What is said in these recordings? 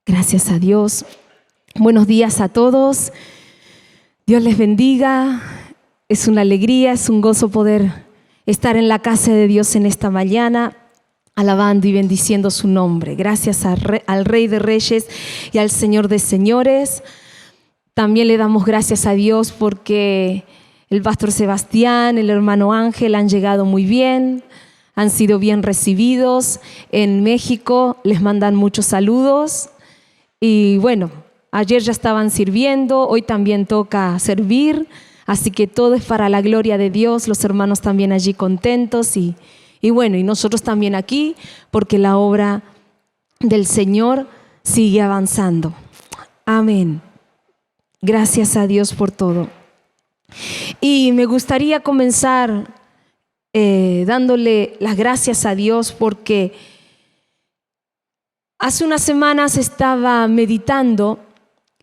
Gracias a Dios. Buenos días a todos. Dios les bendiga. Es una alegría, es un gozo poder estar en la casa de Dios en esta mañana, alabando y bendiciendo su nombre. Gracias al Rey de Reyes y al Señor de Señores. También le damos gracias a Dios porque el pastor Sebastián, el hermano Ángel han llegado muy bien, han sido bien recibidos. En México les mandan muchos saludos. Y bueno, ayer ya estaban sirviendo, hoy también toca servir, así que todo es para la gloria de Dios, los hermanos también allí contentos y bueno, y nosotros también aquí, porque la obra del Señor sigue avanzando. Amén. Gracias a Dios por todo. Y me gustaría comenzar dándole las gracias a Dios porque hace unas semanas estaba meditando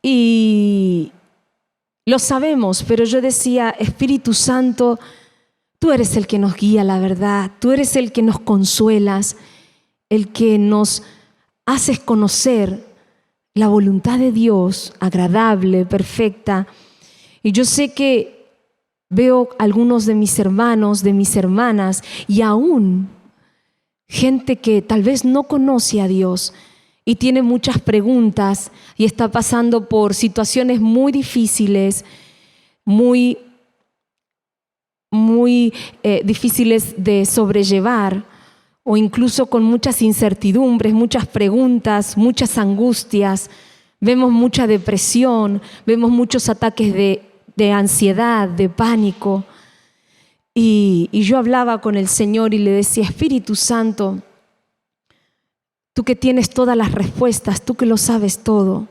y lo sabemos, pero yo decía, Espíritu Santo, tú eres el que nos guía la verdad, tú eres el que nos consuelas, el que nos haces conocer la voluntad de Dios, agradable, perfecta. Y yo sé que veo algunos de mis hermanos, de mis hermanas y aún gente que tal vez no conoce a Dios y tiene muchas preguntas y está pasando por situaciones muy difíciles, muy difíciles de sobrellevar, o incluso con muchas incertidumbres, muchas preguntas, muchas angustias. Vemos mucha depresión, vemos muchos ataques de ansiedad, de pánico. Y yo hablaba con el Señor y le decía, Espíritu Santo, tú que tienes todas las respuestas, tú que lo sabes todo,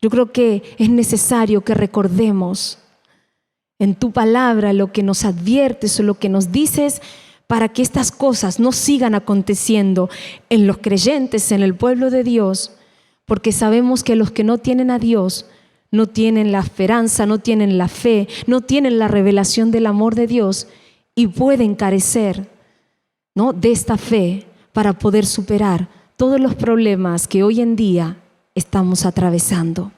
yo creo que es necesario que recordemos en tu palabra lo que nos adviertes o lo que nos dices para que estas cosas no sigan aconteciendo en los creyentes, en el pueblo de Dios, porque sabemos que los que no tienen a Dios no tienen la esperanza, no tienen la fe, no tienen la revelación del amor de Dios y pueden carecer, ¿no?, de esta fe para poder superar todos los problemas que hoy en día estamos atravesando.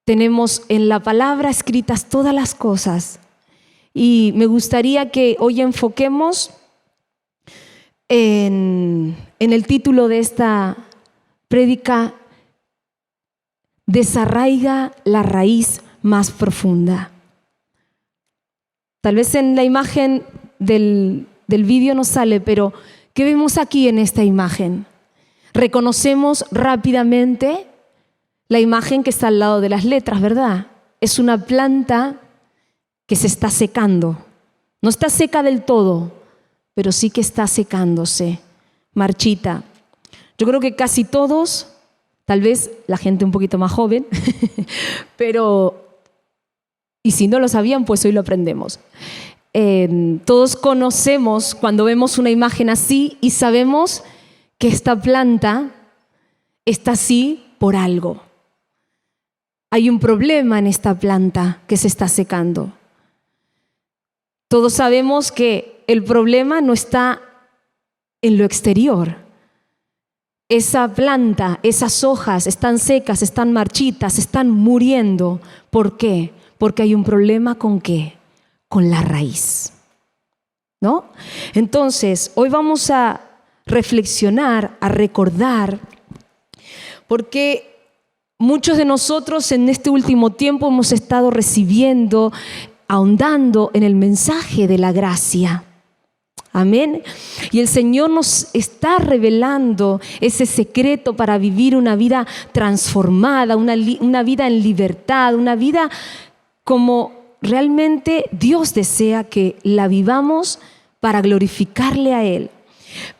Tenemos en la palabra escritas todas las cosas y me gustaría que hoy enfoquemos en el título de esta prédica: desarraiga la raíz más profunda. Tal vez en la imagen del vídeo no sale, pero ¿qué vemos aquí en esta imagen? Reconocemos rápidamente la imagen que está al lado de las letras, ¿verdad? Es una planta que se está secando. No está seca del todo, pero sí que está secándose, marchita. Yo creo que casi todos, tal vez la gente un poquito más joven, pero, y si no lo sabían, pues hoy lo aprendemos. Todos conocemos cuando vemos una imagen así y sabemos que esta planta está así por algo. Hay un problema en esta planta que se está secando. Todos sabemos que el problema no está en lo exterior. Esa planta, esas hojas están secas, están marchitas, están muriendo. ¿Por qué? Porque hay un problema ¿con qué? Con la raíz, ¿no? Entonces, hoy vamos a reflexionar, a recordar, porque muchos de nosotros en este último tiempo hemos estado recibiendo, ahondando en el mensaje de la gracia. Amén. Y el Señor nos está revelando ese secreto para vivir una vida transformada, una vida en libertad, una vida como realmente Dios desea que la vivamos para glorificarle a Él.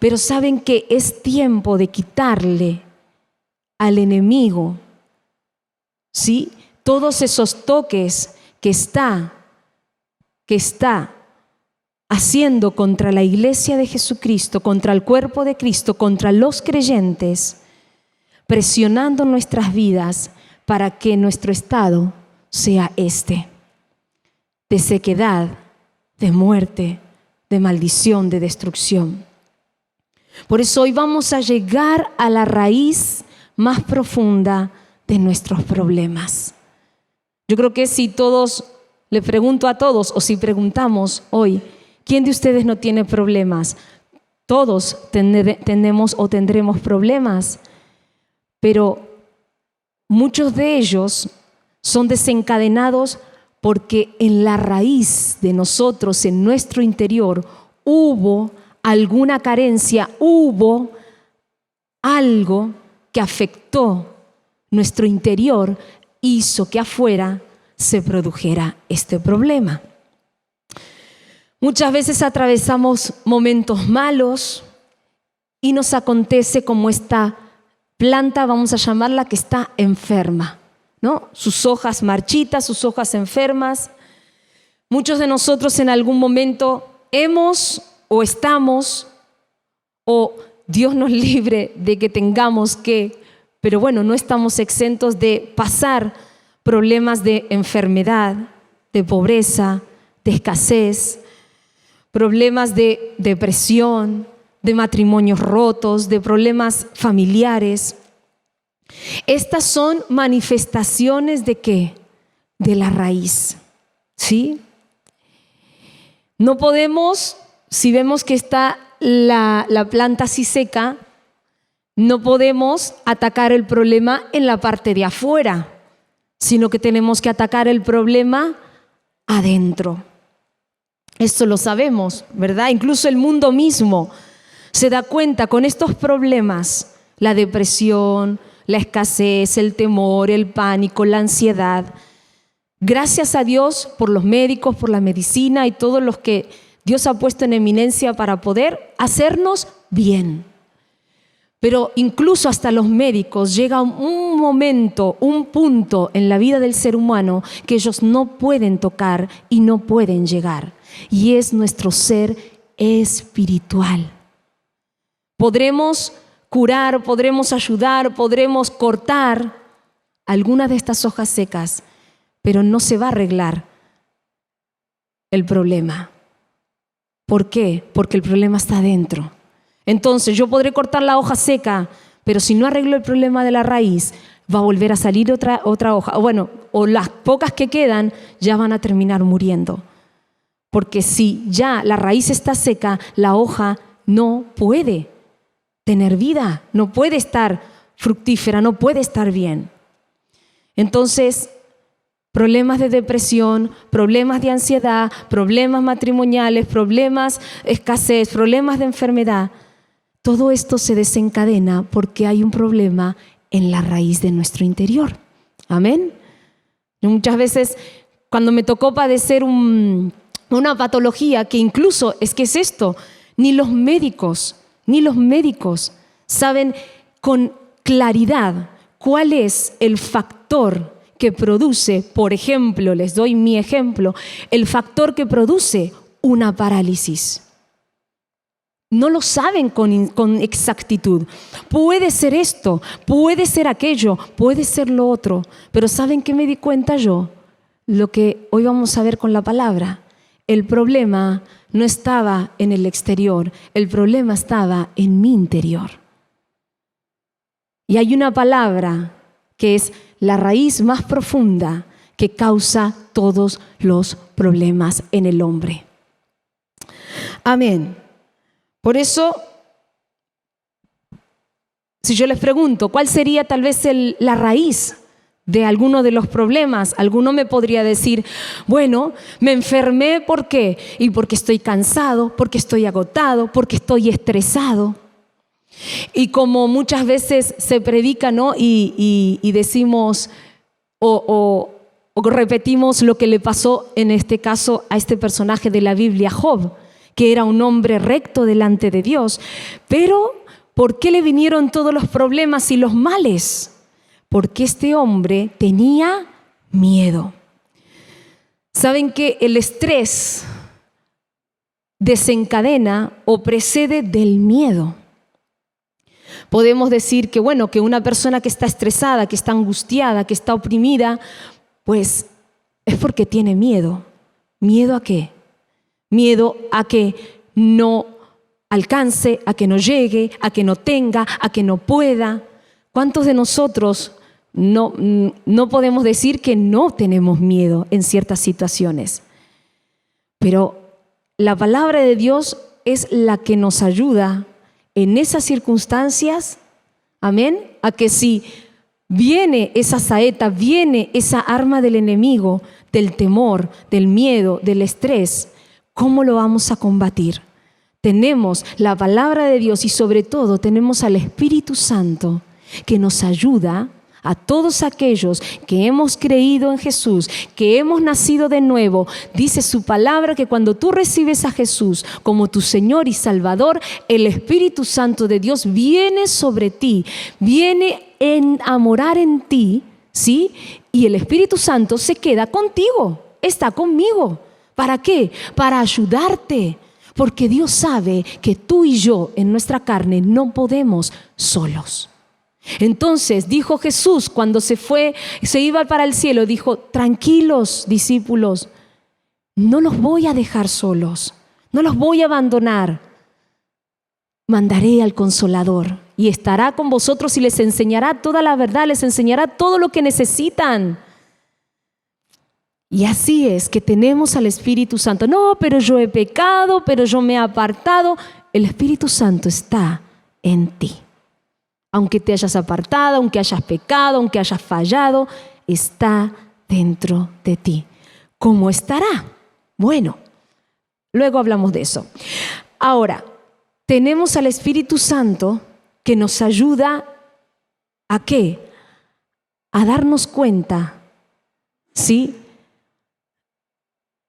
Pero saben que es tiempo de quitarle al enemigo, ¿sí?, todos esos toques que está haciendo contra la iglesia de Jesucristo, contra el cuerpo de Cristo, contra los creyentes, presionando nuestras vidas para que nuestro estado sea de sequedad, de muerte, de maldición, de destrucción. Por eso hoy vamos a llegar a la raíz más profunda de nuestros problemas. Yo creo que si todos, le pregunto a todos, o si preguntamos hoy, ¿quién de ustedes no tiene problemas? Todos tenemos o tendremos problemas, pero muchos de ellos son desencadenados porque en la raíz de nosotros, en nuestro interior, hubo alguna carencia, hubo algo que afectó nuestro interior, hizo que afuera se produjera este problema. Muchas veces atravesamos momentos malos y nos acontece como esta planta, vamos a llamarla, que está enferma, ¿no? Sus hojas marchitas, sus hojas enfermas. Muchos de nosotros en algún momento hemos o estamos, o Dios nos libre de que tengamos que, pero bueno, no estamos exentos de pasar problemas de enfermedad, de pobreza, de escasez, problemas de depresión, de matrimonios rotos, de problemas familiares. Estas son manifestaciones ¿de qué? De la raíz, ¿sí? No podemos, si vemos que está la planta así seca, no podemos atacar el problema en la parte de afuera, sino que tenemos que atacar el problema adentro. Esto lo sabemos, ¿verdad? Incluso el mundo mismo se da cuenta con estos problemas, la depresión, la escasez, el temor, el pánico, la ansiedad. Gracias a Dios por los médicos, por la medicina y todos los que Dios ha puesto en eminencia para poder hacernos bien. Pero incluso hasta los médicos llega un momento, un punto en la vida del ser humano que ellos no pueden tocar y no pueden llegar. Y es nuestro ser espiritual. Podremos curar, podremos ayudar, podremos cortar algunas de estas hojas secas, pero no se va a arreglar el problema. ¿Por qué? Porque el problema está adentro. Entonces yo podré cortar la hoja seca, pero si no arreglo el problema de la raíz, va a volver a salir otra hoja. O las pocas que quedan ya van a terminar muriendo. Porque si ya la raíz está seca, la hoja no puede tener vida, no puede estar fructífera, no puede estar bien. Entonces, problemas de depresión, problemas de ansiedad, problemas matrimoniales, problemas de escasez, problemas de enfermedad, todo esto se desencadena porque hay un problema en la raíz de nuestro interior. Amén. Y muchas veces cuando me tocó padecer una patología que incluso es esto, ni los médicos saben con claridad cuál es el factor que produce, por ejemplo, les doy mi ejemplo, el factor que produce una parálisis. No lo saben con exactitud. Puede ser esto, puede ser aquello, puede ser lo otro. Pero ¿saben qué me di cuenta yo? Lo que hoy vamos a ver con la palabra. El problema no estaba en el exterior, el problema estaba en mi interior. Y hay una palabra que es la raíz más profunda que causa todos los problemas en el hombre. Amén. Por eso, si yo les pregunto, ¿cuál sería tal vez la raíz de alguno de los problemas? Alguno me podría decir, bueno, me enfermé, ¿por qué? Y porque estoy cansado, porque estoy agotado, porque estoy estresado. Y como muchas veces se predica, ¿no? Y decimos o repetimos lo que le pasó en este caso a este personaje de la Biblia, Job, que era un hombre recto delante de Dios. Pero, ¿por qué le vinieron todos los problemas y los males? Porque este hombre tenía miedo. ¿Saben que el estrés desencadena o precede del miedo? Podemos decir que, que una persona que está estresada, que está angustiada, que está oprimida, pues es porque tiene miedo. ¿Miedo a qué? Miedo a que no alcance, a que no llegue, a que no tenga, a que no pueda. ¿Cuántos de nosotros no podemos decir que no tenemos miedo en ciertas situaciones? Pero la palabra de Dios es la que nos ayuda en esas circunstancias, amén, a que si viene esa saeta, viene esa arma del enemigo, del temor, del miedo, del estrés, ¿cómo lo vamos a combatir? Tenemos la palabra de Dios y sobre todo tenemos al Espíritu Santo que nos ayuda a todos aquellos que hemos creído en Jesús, que hemos nacido de nuevo. Dice su palabra que cuando tú recibes a Jesús como tu Señor y Salvador, el Espíritu Santo de Dios viene sobre ti, viene a morar en ti, ¿sí? Y el Espíritu Santo se queda contigo, está conmigo. ¿Para qué? Para ayudarte. Porque Dios sabe que tú y yo en nuestra carne no podemos solos. Entonces dijo Jesús cuando se iba para el cielo, dijo: tranquilos, discípulos, no los voy a dejar solos, no los voy a abandonar. Mandaré al Consolador y estará con vosotros y les enseñará toda la verdad, les enseñará todo lo que necesitan. Y así es que tenemos al Espíritu Santo. No, pero yo he pecado, pero yo me he apartado. El Espíritu Santo está en ti. Aunque te hayas apartado, aunque hayas pecado, aunque hayas fallado, está dentro de ti. ¿Cómo estará? Bueno, luego hablamos de eso. Ahora, tenemos al Espíritu Santo que nos ayuda ¿a qué? A darnos cuenta, ¿sí?,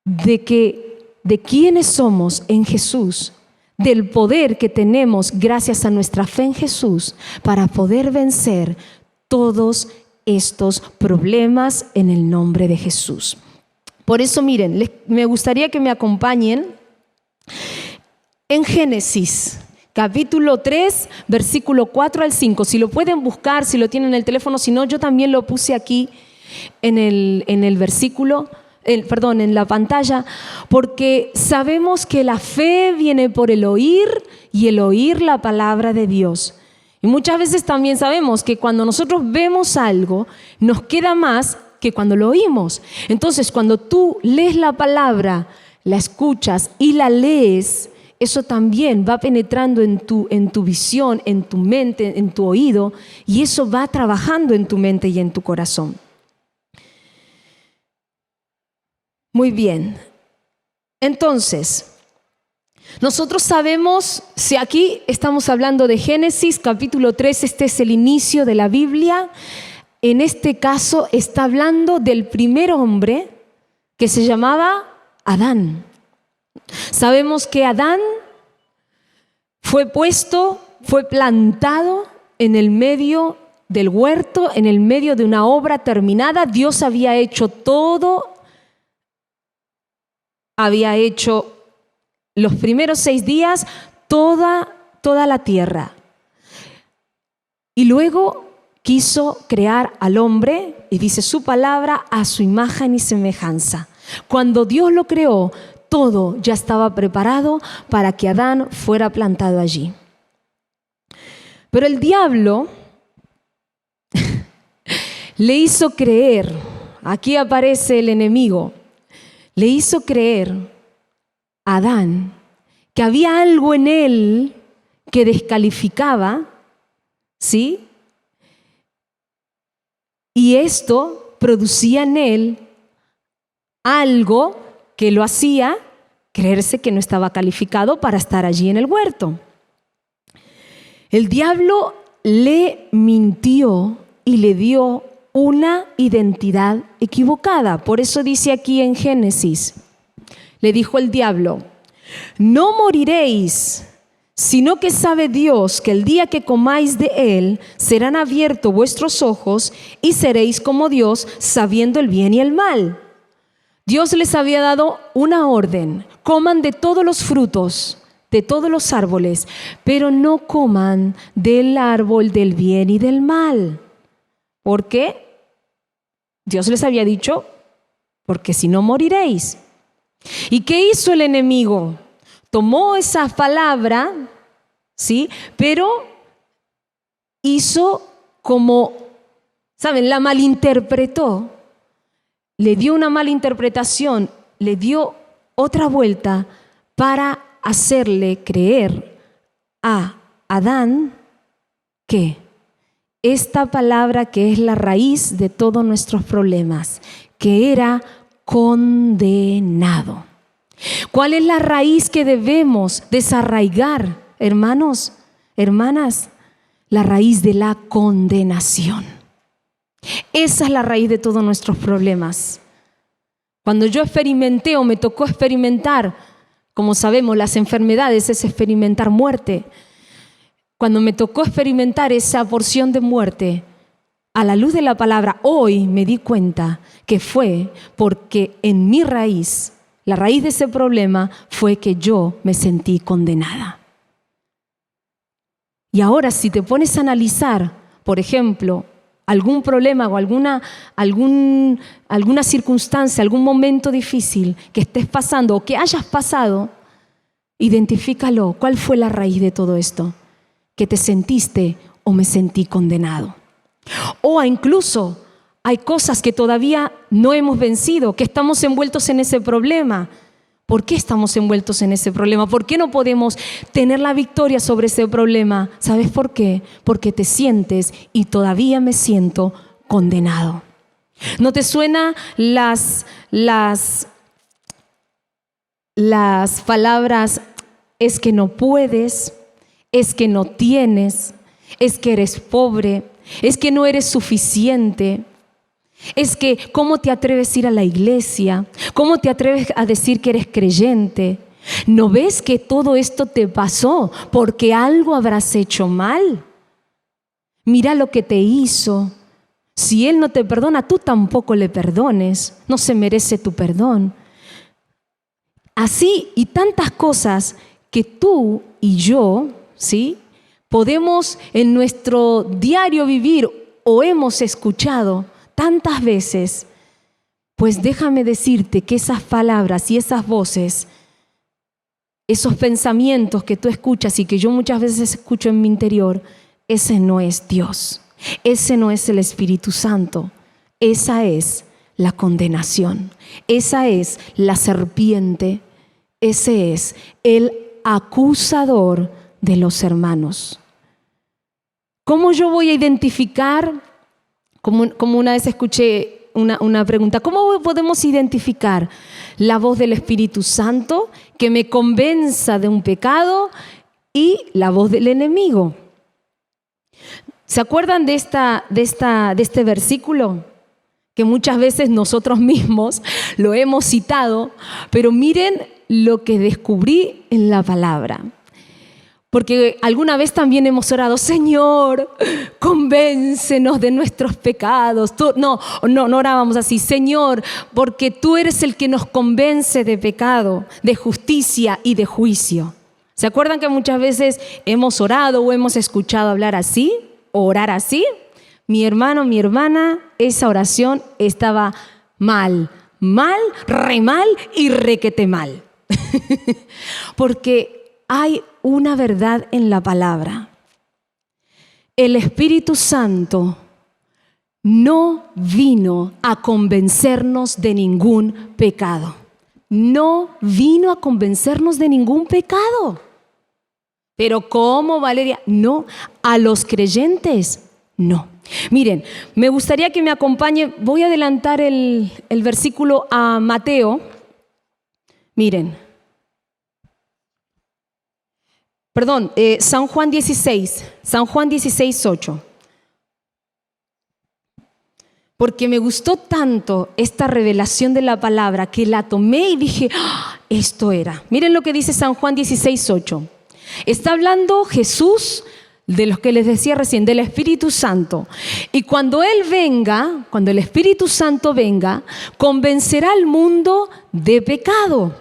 de quiénes somos en Jesús, del poder que tenemos gracias a nuestra fe en Jesús para poder vencer todos estos problemas en el nombre de Jesús. Por eso, miren, me gustaría que me acompañen en Génesis, capítulo 3, versículo 4 al 5. Si lo pueden buscar, si lo tienen en el teléfono, si no, yo también lo puse aquí en el versículo. En la pantalla, porque sabemos que la fe viene por el oír y el oír la palabra de Dios. Y muchas veces también sabemos que cuando nosotros vemos algo, nos queda más que cuando lo oímos. Entonces, cuando tú lees la palabra, la escuchas y la lees, eso también va penetrando en tu visión, en tu mente, en tu oído, y eso va trabajando en tu mente y en tu corazón. Muy bien. Entonces, nosotros sabemos, si aquí estamos hablando de Génesis, capítulo 3, este es el inicio de la Biblia. En este caso está hablando del primer hombre que se llamaba Adán. Sabemos que Adán fue plantado en el medio del huerto, en el medio de una obra terminada. Dios había hecho todo. Había hecho los primeros 6 días toda la tierra. Y luego quiso crear al hombre, y dice su palabra, a su imagen y semejanza. Cuando Dios lo creó, todo ya estaba preparado para que Adán fuera plantado allí. Pero el diablo le hizo creer, aquí aparece el enemigo, le hizo creer a Adán que había algo en él que descalificaba, ¿sí? Y esto producía en él algo que lo hacía creerse que no estaba calificado para estar allí en el huerto. El diablo le mintió y le dio una identidad equivocada. Por eso dice aquí en Génesis, le dijo el diablo: no moriréis, sino que sabe Dios que el día que comáis de él serán abiertos vuestros ojos y seréis como Dios, sabiendo el bien y el mal. Dios les había dado una orden: coman de todos los frutos, de todos los árboles, pero no coman del árbol del bien y del mal. ¿Por qué? Dios les había dicho, porque si no moriréis. ¿Y qué hizo el enemigo? tomó esa palabra, ¿sí? Pero hizo como, ¿saben? La malinterpretó, le dio una mala interpretación, le dio otra vuelta para hacerle creer a Adán que esta palabra que es la raíz de todos nuestros problemas, que era condenado. ¿Cuál es la raíz que debemos desarraigar, hermanos, hermanas? La raíz de la condenación. Esa es la raíz de todos nuestros problemas. Cuando yo experimenté o me tocó experimentar, como sabemos, las enfermedades es experimentar muerte. Cuando me tocó experimentar esa porción de muerte, a la luz de la palabra, hoy me di cuenta que fue porque en mi raíz, la raíz de ese problema fue que yo me sentí condenada. Y ahora si te pones a analizar, por ejemplo, algún problema o alguna circunstancia, algún momento difícil que estés pasando o que hayas pasado, identifícalo. ¿Cuál fue la raíz de todo esto? Que te sentiste o me sentí condenado. O incluso hay cosas que todavía no hemos vencido, que estamos envueltos en ese problema. ¿Por qué estamos envueltos en ese problema? ¿Por qué no podemos tener la victoria sobre ese problema? ¿Sabes por qué? Porque te sientes y todavía me siento condenado. ¿No te suena las palabras es que no puedes, es que no tienes, es que eres pobre, es que no eres suficiente? Es que, ¿cómo te atreves a ir a la iglesia? ¿Cómo te atreves a decir que eres creyente? ¿No ves que todo esto te pasó porque algo habrás hecho mal? Mira lo que te hizo. Si Él no te perdona, tú tampoco le perdones. No se merece tu perdón. Así y tantas cosas que tú y yo, ¿sí?, podemos en nuestro diario vivir o hemos escuchado tantas veces. Pues déjame decirte que esas palabras y esas voces, esos pensamientos que tú escuchas y que yo muchas veces escucho en mi interior, ese no es Dios, ese no es el Espíritu Santo, esa es la condenación, esa es la serpiente, ese es el acusador de los hermanos. ¿Cómo yo voy a identificar? Como una vez escuché una pregunta, ¿cómo podemos identificar la voz del Espíritu Santo que me convenza de un pecado y la voz del enemigo? ¿Se acuerdan de este versículo? Que muchas veces nosotros mismos lo hemos citado, pero miren lo que descubrí en la palabra. Porque alguna vez también hemos orado, Señor, convéncenos de nuestros pecados. No orábamos así, Señor, porque tú eres el que nos convence de pecado, de justicia y de juicio. ¿Se acuerdan que muchas veces hemos orado o hemos escuchado hablar así, o orar así? Mi hermano, mi hermana, esa oración estaba mal, re mal y requete mal. Porque hay una verdad en la palabra. El Espíritu Santo no vino a convencernos de ningún pecado. No vino a convencernos de ningún pecado. Pero ¿cómo, Valeria? No, a los creyentes, no. Miren, me gustaría que me acompañen. Voy a adelantar el versículo a Mateo. Miren. Perdón, San Juan 16, 8. Porque me gustó tanto esta revelación de la palabra que la tomé y dije, esto era. Miren lo que dice San Juan 16, 8. Está hablando Jesús de los que les decía recién, del Espíritu Santo. Y cuando Él venga, cuando el Espíritu Santo venga, convencerá al mundo de pecado,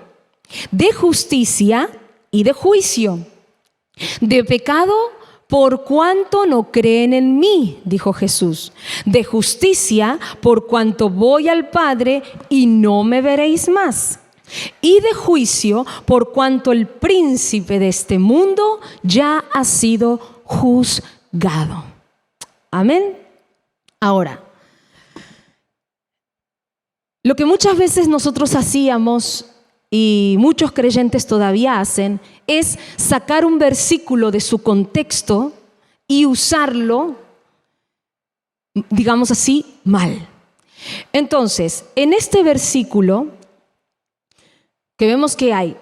de justicia y de juicio. De pecado por cuanto no creen en mí, dijo Jesús. De justicia por cuanto voy al Padre y no me veréis más. y de juicio, por cuanto el príncipe de este mundo ya ha sido juzgado. Amén. Ahora, lo que muchas veces nosotros hacíamos y muchos creyentes todavía hacen es sacar un versículo de su contexto y usarlo, digamos así, mal. Entonces, en este versículo que vemos que hay,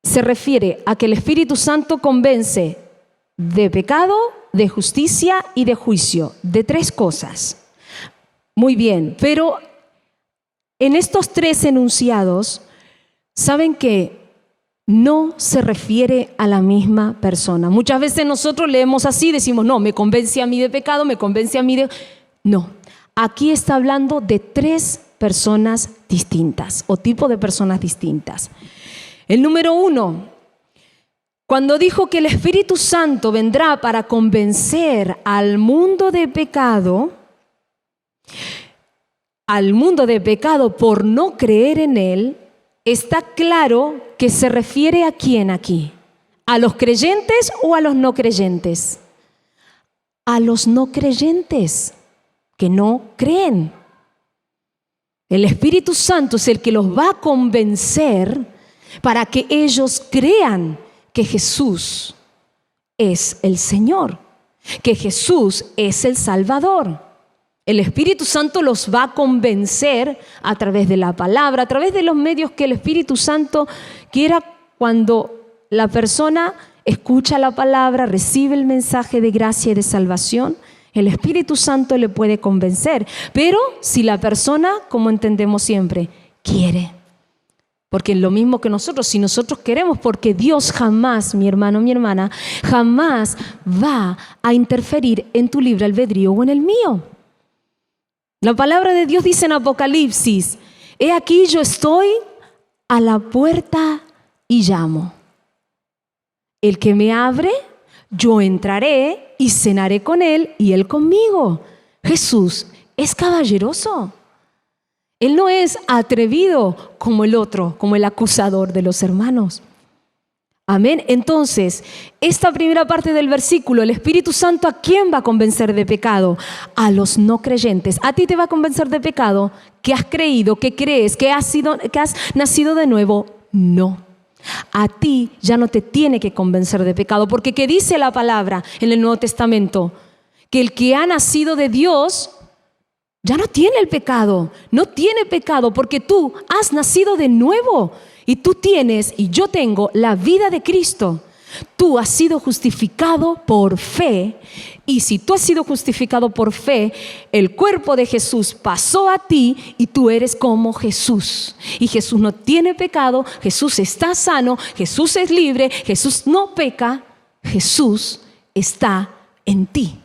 se refiere a que el Espíritu Santo convence de pecado, de justicia y de juicio, de 3 cosas. Muy bien, pero en estos 3 enunciados, ¿saben que no se refiere a la misma persona? Muchas veces nosotros leemos así, decimos, no, me convence a mí de pecado, me convence a mí de... No, aquí está hablando de 3 personas distintas o tipo de personas distintas. El número 1, cuando dijo que el Espíritu Santo vendrá para convencer al mundo de pecado por no creer en Él, está claro que se refiere a quién aquí, ¿a los creyentes o a los no creyentes? A los no creyentes que no creen. El Espíritu Santo es el que los va a convencer para que ellos crean que Jesús es el Señor, que Jesús es el Salvador. El Espíritu Santo los va a convencer a través de la palabra, a través de los medios que el Espíritu Santo quiera. Cuando la persona escucha la palabra, recibe el mensaje de gracia y de salvación, el Espíritu Santo le puede convencer. Pero si la persona, como entendemos siempre, quiere. Porque es lo mismo que nosotros, si nosotros queremos, porque Dios jamás, mi hermano, mi hermana, jamás va a interferir en tu libre albedrío o en el mío. La palabra de Dios dice en Apocalipsis, he aquí yo estoy a la puerta y llamo. El que me abre, yo entraré y cenaré con él y él conmigo. Jesús es caballeroso. Él no es atrevido como el otro, como el acusador de los hermanos. Amén. Entonces, esta primera parte del versículo, el Espíritu Santo, ¿a quién va a convencer de pecado? A los no creyentes. ¿A ti te va a convencer de pecado? ¿Que has creído, que crees, que has nacido de nuevo? No. A ti ya no te tiene que convencer de pecado, porque ¿qué dice la palabra en el Nuevo Testamento? Que el que ha nacido de Dios ya no tiene el pecado, no tiene pecado, porque tú has nacido de nuevo. Y tú tienes, y yo tengo, la vida de Cristo. Tú has sido justificado por fe. Y si tú has sido justificado por fe, el cuerpo de Jesús pasó a ti y tú eres como Jesús. Y Jesús no tiene pecado, Jesús está sano, Jesús es libre, Jesús no peca, Jesús está en ti.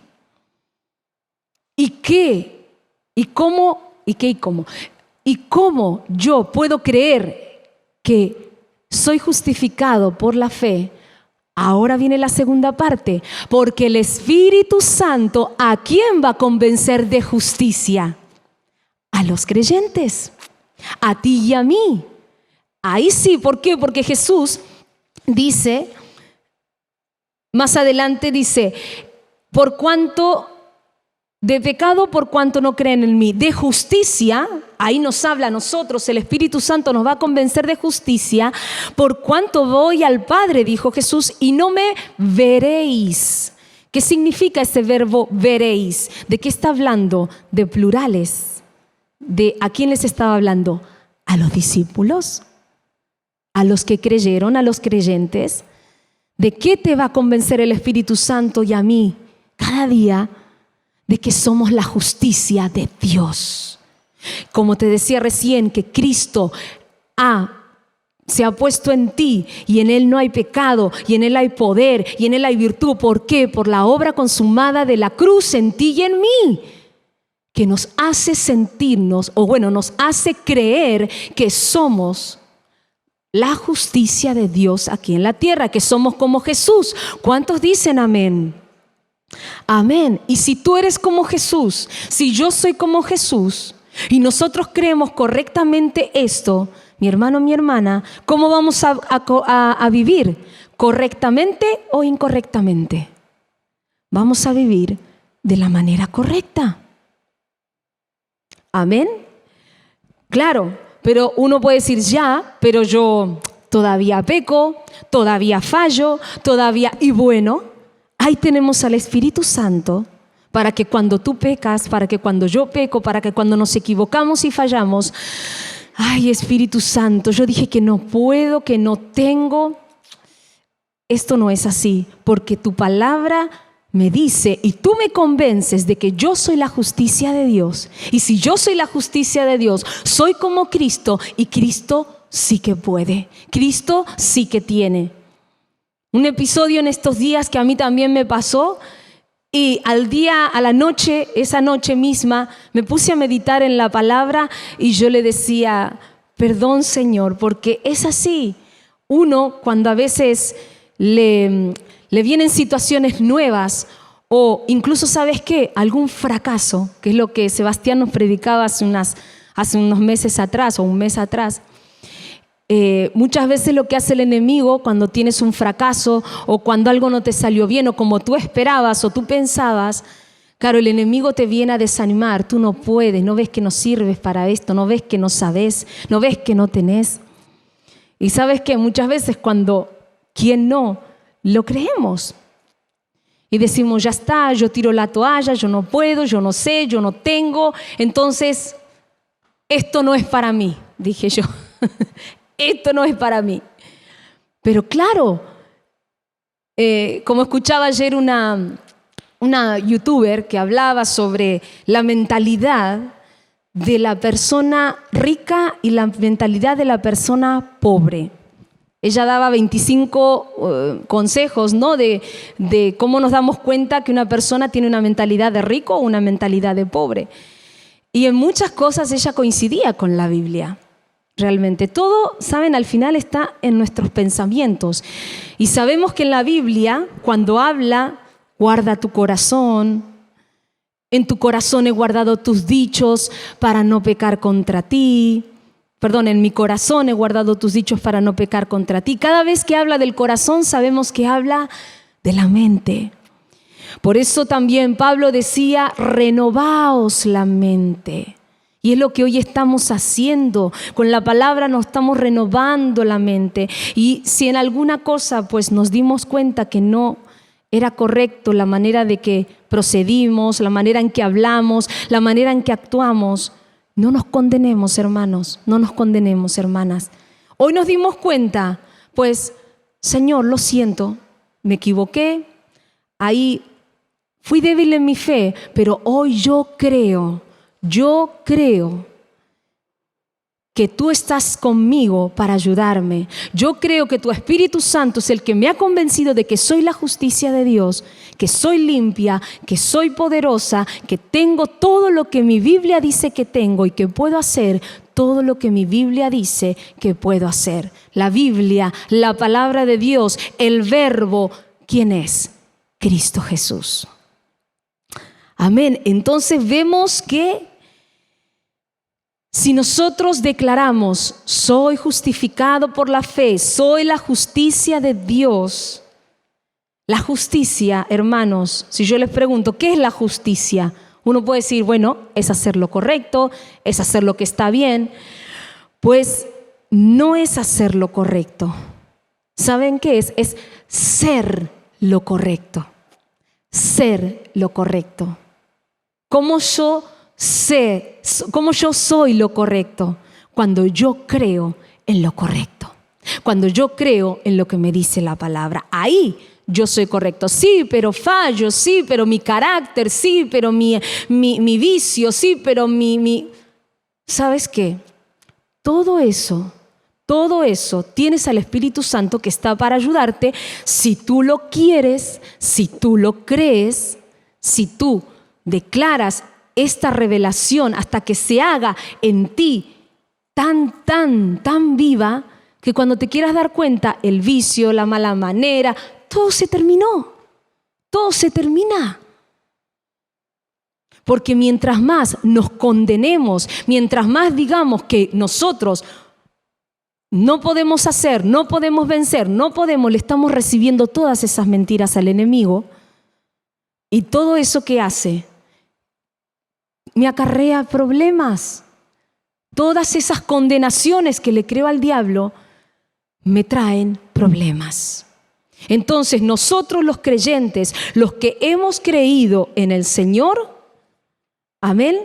¿Y qué? ¿Y cómo? ¿Y qué y cómo? ¿Y cómo yo puedo creer que soy justificado por la fe? Ahora viene la segunda parte, porque el Espíritu Santo, ¿a quién va a convencer de justicia? A los creyentes, a ti y a mí. Ahí sí, ¿por qué? Porque Jesús dice, más adelante dice, por cuanto de pecado, por cuanto no creen en mí. De justicia, ahí nos habla a nosotros, el Espíritu Santo nos va a convencer de justicia, por cuanto voy al Padre, dijo Jesús, y no me veréis. ¿Qué significa ese verbo veréis? ¿De qué está hablando? De plurales. ¿A quién les estaba hablando? A los discípulos, a los que creyeron, a los creyentes. ¿De qué te va a convencer el Espíritu Santo y a mí cada día? De que somos la justicia de Dios. Como te decía recién, que Cristo se ha puesto en ti y en Él no hay pecado y en Él hay poder y en Él hay virtud. ¿Por qué? Por la obra consumada de la cruz en ti y en mí, que nos hace sentirnos, nos hace creer que somos la justicia de Dios aquí en la tierra, que somos como Jesús. ¿Cuántos dicen amén? Amén. Y si tú eres como Jesús, si yo soy como Jesús y nosotros creemos correctamente esto, mi hermano, mi hermana, ¿cómo vamos a vivir? ¿Correctamente o incorrectamente? Vamos a vivir de la manera correcta. Amén. Claro, pero uno puede decir ya, pero yo todavía peco, todavía fallo, todavía... Y bueno, ahí tenemos al Espíritu Santo para que cuando tú pecas, para que cuando yo peco, para que cuando nos equivocamos y fallamos, ay, Espíritu Santo, yo dije que no puedo, que no tengo. Esto no es así, porque tu palabra me dice y tú me convences de que yo soy la justicia de Dios. Y si yo soy la justicia de Dios, soy como Cristo, y Cristo sí que puede. Cristo sí que tiene. Un episodio en estos días que a mí también me pasó, y a la noche, esa noche misma, me puse a meditar en la palabra y yo le decía, perdón, Señor, porque es así. Uno, cuando a veces le vienen situaciones nuevas o incluso, ¿sabes qué? Algún fracaso, que es lo que Sebastián nos predicaba hace unos meses atrás o un mes atrás. Muchas veces lo que hace el enemigo cuando tienes un fracaso o cuando algo no te salió bien o como tú esperabas o tú pensabas, claro, el enemigo te viene a desanimar. Tú no puedes, no ves que no sirves para esto, no ves que no sabes, no ves que no tenés. Y sabes que muchas veces ¿quién no? Lo creemos. Y decimos, ya está, yo tiro la toalla, yo no puedo, yo no sé, yo no tengo. Entonces, esto no es para mí, dije yo. Esto no es para mí. Pero claro, como escuchaba ayer una youtuber que hablaba sobre la mentalidad de la persona rica y la mentalidad de la persona pobre. Ella daba 25 consejos, ¿no? de cómo nos damos cuenta que una persona tiene una mentalidad de rico o una mentalidad de pobre. Y en muchas cosas ella coincidía con la Biblia. Realmente todo, saben, al final está en nuestros pensamientos. Y sabemos que en la Biblia, cuando habla, guarda tu corazón, en tu corazón he guardado tus dichos para no pecar contra ti. Perdón, en mi corazón he guardado tus dichos para no pecar contra ti. Cada vez que habla del corazón, sabemos que habla de la mente. Por eso también Pablo decía, renovaos la mente. Y es lo que hoy estamos haciendo. Con la palabra nos estamos renovando la mente. Y si en alguna cosa pues nos dimos cuenta que no era correcto la manera de que procedimos, la manera en que hablamos, la manera en que actuamos, no nos condenemos, hermanos, no nos condenemos, hermanas. Hoy nos dimos cuenta, pues, Señor, lo siento, me equivoqué, ahí fui débil en mi fe, pero hoy yo creo que tú estás conmigo para ayudarme. Yo creo que tu Espíritu Santo es el que me ha convencido de que soy la justicia de Dios, que soy limpia, que soy poderosa, que tengo todo lo que mi Biblia dice que tengo y que puedo hacer todo lo que mi Biblia dice que puedo hacer. La Biblia, la palabra de Dios, el verbo, ¿quién es? Cristo Jesús. Amén. Entonces vemos que si nosotros declaramos, soy justificado por la fe, soy la justicia de Dios. La justicia, hermanos, si yo les pregunto, ¿qué es la justicia? Uno puede decir, bueno, es hacer lo correcto, es hacer lo que está bien. Pues no es hacer lo correcto. ¿Saben qué es? Es ser lo correcto. Ser lo correcto. ¿Cómo yo soy lo correcto? Cuando yo creo en lo correcto. Cuando yo creo en lo que me dice la palabra. Ahí yo soy correcto. Sí, pero fallo. Sí, pero mi carácter. Sí, pero mi vicio. Sí, pero mi... ¿Sabes qué? Todo eso tienes al Espíritu Santo que está para ayudarte si tú lo quieres, si tú lo crees, si tú declaras esta revelación hasta que se haga en ti tan viva que cuando te quieras dar cuenta, el vicio, la mala manera, todo se terminó. Todo se termina. Porque mientras más nos condenemos, mientras más digamos que nosotros no podemos hacer, no podemos vencer, no podemos, le estamos recibiendo todas esas mentiras al enemigo. Y todo eso que hace me acarrea problemas. Todas esas condenaciones que le creo al diablo me traen problemas. Entonces nosotros los creyentes, los que hemos creído en el Señor, amén,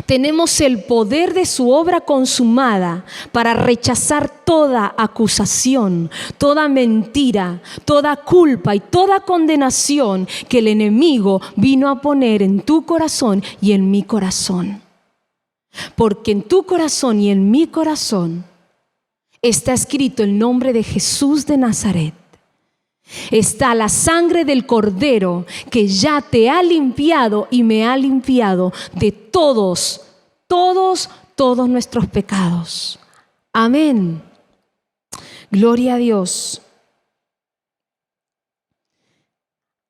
tenemos el poder de su obra consumada para rechazar toda acusación, toda mentira, toda culpa y toda condenación que el enemigo vino a poner en tu corazón y en mi corazón. Porque en tu corazón y en mi corazón está escrito el nombre de Jesús de Nazaret. Está la sangre del Cordero que ya te ha limpiado y me ha limpiado de todos nuestros pecados. Amén. Gloria a Dios.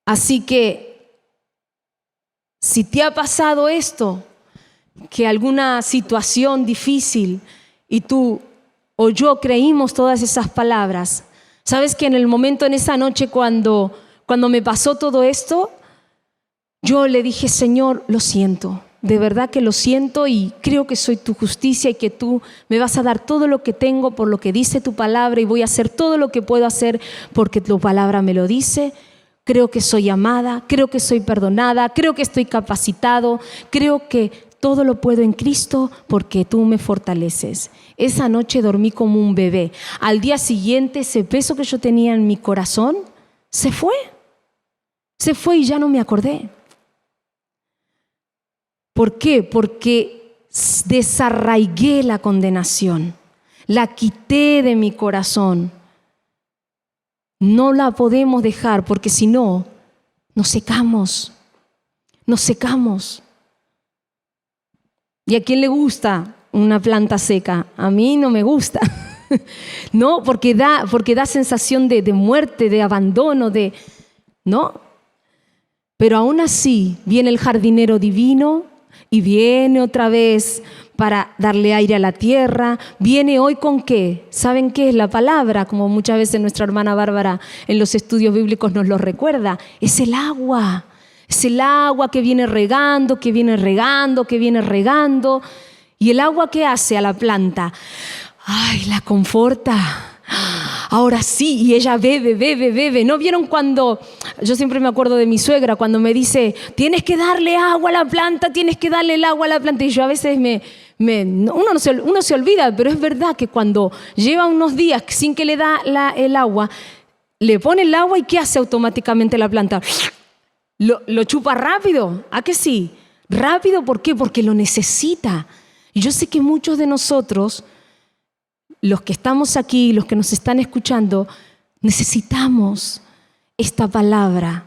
Así que, si te ha pasado esto, que alguna situación difícil y tú o yo creímos todas esas palabras, sabes que en el momento, en esa noche cuando me pasó todo esto, yo le dije: Señor, lo siento, de verdad que lo siento y creo que soy tu justicia y que tú me vas a dar todo lo que tengo por lo que dice tu palabra, y voy a hacer todo lo que puedo hacer porque tu palabra me lo dice. Creo que soy amada, creo que soy perdonada, creo que estoy capacitado, creo que todo lo puedo en Cristo porque tú me fortaleces. Esa noche dormí como un bebé. Al día siguiente, ese peso que yo tenía en mi corazón se fue. Se fue y ya no me acordé. ¿Por qué? Porque desarraigué la condenación. La quité de mi corazón. No la podemos dejar porque si no, nos secamos. Nos secamos. ¿Y a quién le gusta una planta seca? A mí no me gusta. No, porque da sensación de muerte, de abandono, ¿no? Pero aún así viene el jardinero divino y viene otra vez para darle aire a la tierra. Viene hoy ¿con qué? ¿Saben qué es la palabra? Como muchas veces nuestra hermana Bárbara en los estudios bíblicos nos lo recuerda. Es el agua. Es el agua que viene regando, que viene regando, que viene regando. ¿Y el agua qué hace a la planta? ¡Ay, la conforta! Ahora sí, y ella bebe, bebe, bebe. ¿No vieron cuando, yo siempre me acuerdo de mi suegra, cuando me dice, tienes que darle agua a la planta, tienes que darle el agua a la planta? Y yo a veces uno se olvida, pero es verdad que cuando lleva unos días sin que le da el agua, le pone el agua y ¿qué hace automáticamente la planta? Lo chupa rápido. ¿A que sí? Rápido, ¿por qué? Porque lo necesita. Y yo sé que muchos de nosotros, los que estamos aquí, los que nos están escuchando, necesitamos esta palabra.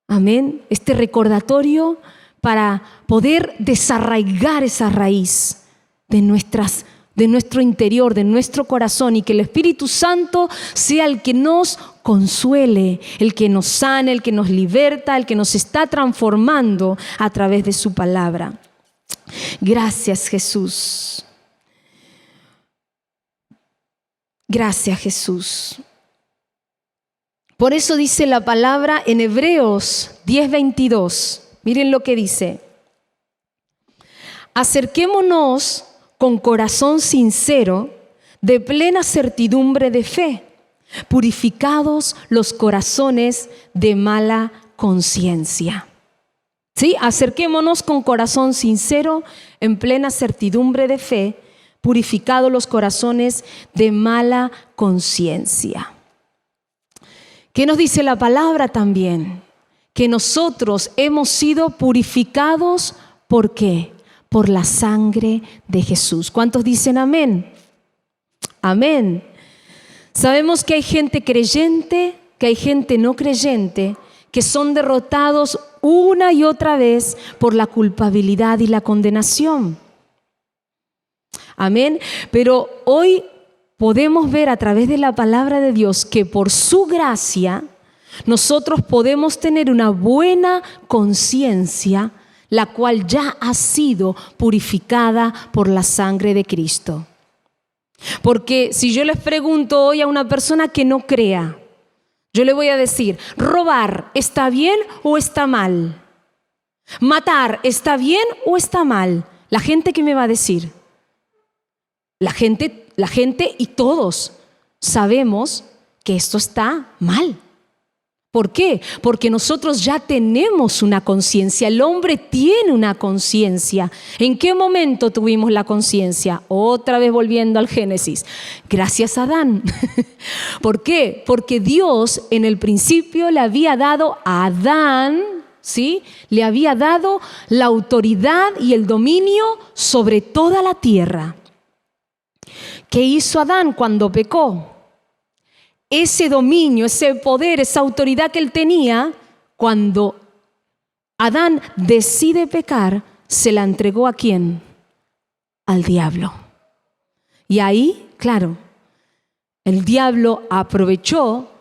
Amén. Este recordatorio para poder desarraigar esa raíz de nuestro interior, de nuestro corazón, y que el Espíritu Santo sea el que nos consuele, el que nos sane, el que nos liberta, el que nos está transformando a través de su palabra. Gracias, Jesús. Gracias, Jesús. Por eso dice la palabra en Hebreos 10:22. Miren lo que dice. Acerquémonos con corazón sincero, de plena certidumbre de fe, purificados los corazones de mala conciencia. ¿Sí? Acerquémonos con corazón sincero, en plena certidumbre de fe, purificados los corazones de mala conciencia. ¿Qué nos dice la palabra también? Que nosotros hemos sido purificados, ¿por qué? Por la sangre de Jesús. ¿Cuántos dicen amén? Amén. Sabemos que hay gente creyente, que hay gente no creyente, que son derrotados una y otra vez por la culpabilidad y la condenación. Amén. Pero hoy podemos ver a través de la palabra de Dios que por su gracia nosotros podemos tener una buena conciencia, la cual ya ha sido purificada por la sangre de Cristo. Porque si yo les pregunto hoy a una persona que no crea, yo le voy a decir, ¿robar está bien o está mal? ¿Matar está bien o está mal? La gente, ¿qué me va a decir? La gente y todos sabemos que esto está mal. ¿Por qué? Porque nosotros ya tenemos una conciencia. El hombre tiene una conciencia. ¿En qué momento tuvimos la conciencia? Otra vez volviendo al Génesis. Gracias a Adán. ¿Por qué? Porque Dios en el principio le había dado a Adán, ¿sí? Le había dado la autoridad y el dominio sobre toda la tierra. ¿Qué hizo Adán cuando pecó? Ese dominio, ese poder, esa autoridad que él tenía, cuando Adán decide pecar, se la entregó ¿a quién? Al diablo. Y ahí, claro, el diablo aprovechó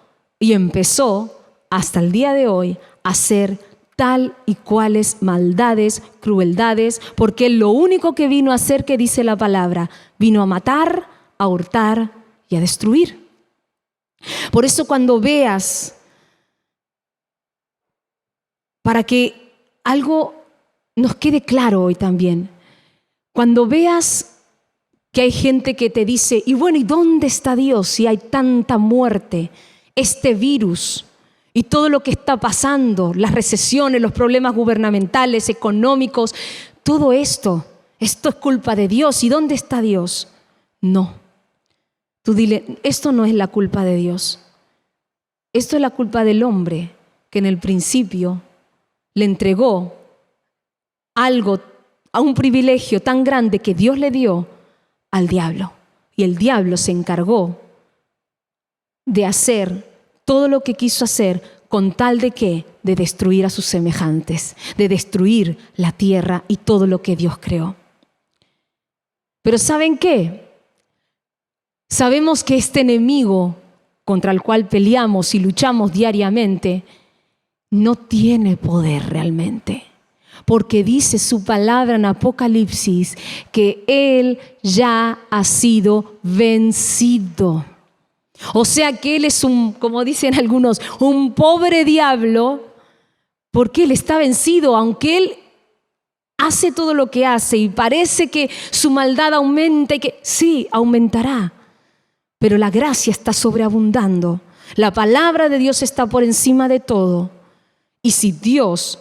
y empezó hasta el día de hoy a hacer tal y cuales maldades, crueldades, porque él lo único que vino a hacer, que dice la palabra, vino a matar, a hurtar y a destruir. Por eso cuando veas, para que algo nos quede claro hoy también, cuando veas que hay gente que te dice, y bueno, ¿y dónde está Dios si hay tanta muerte, este virus y todo lo que está pasando, las recesiones, los problemas gubernamentales, económicos, todo esto es culpa de Dios? ¿Y dónde está Dios? No. Tú dile, esto no es la culpa de Dios. Esto es la culpa del hombre que en el principio le entregó algo, a un privilegio tan grande que Dios le dio al diablo. Y el diablo se encargó de hacer todo lo que quiso hacer con tal de ¿qué? De destruir a sus semejantes, de destruir la tierra y todo lo que Dios creó. Pero ¿saben qué? Sabemos que este enemigo contra el cual peleamos y luchamos diariamente no tiene poder realmente, porque dice su palabra en Apocalipsis que él ya ha sido vencido. O sea que él es como dicen algunos, un pobre diablo, porque él está vencido, aunque él hace todo lo que hace y parece que su maldad aumenta y que sí, aumentará. Pero la gracia está sobreabundando. La palabra de Dios está por encima de todo. Y si Dios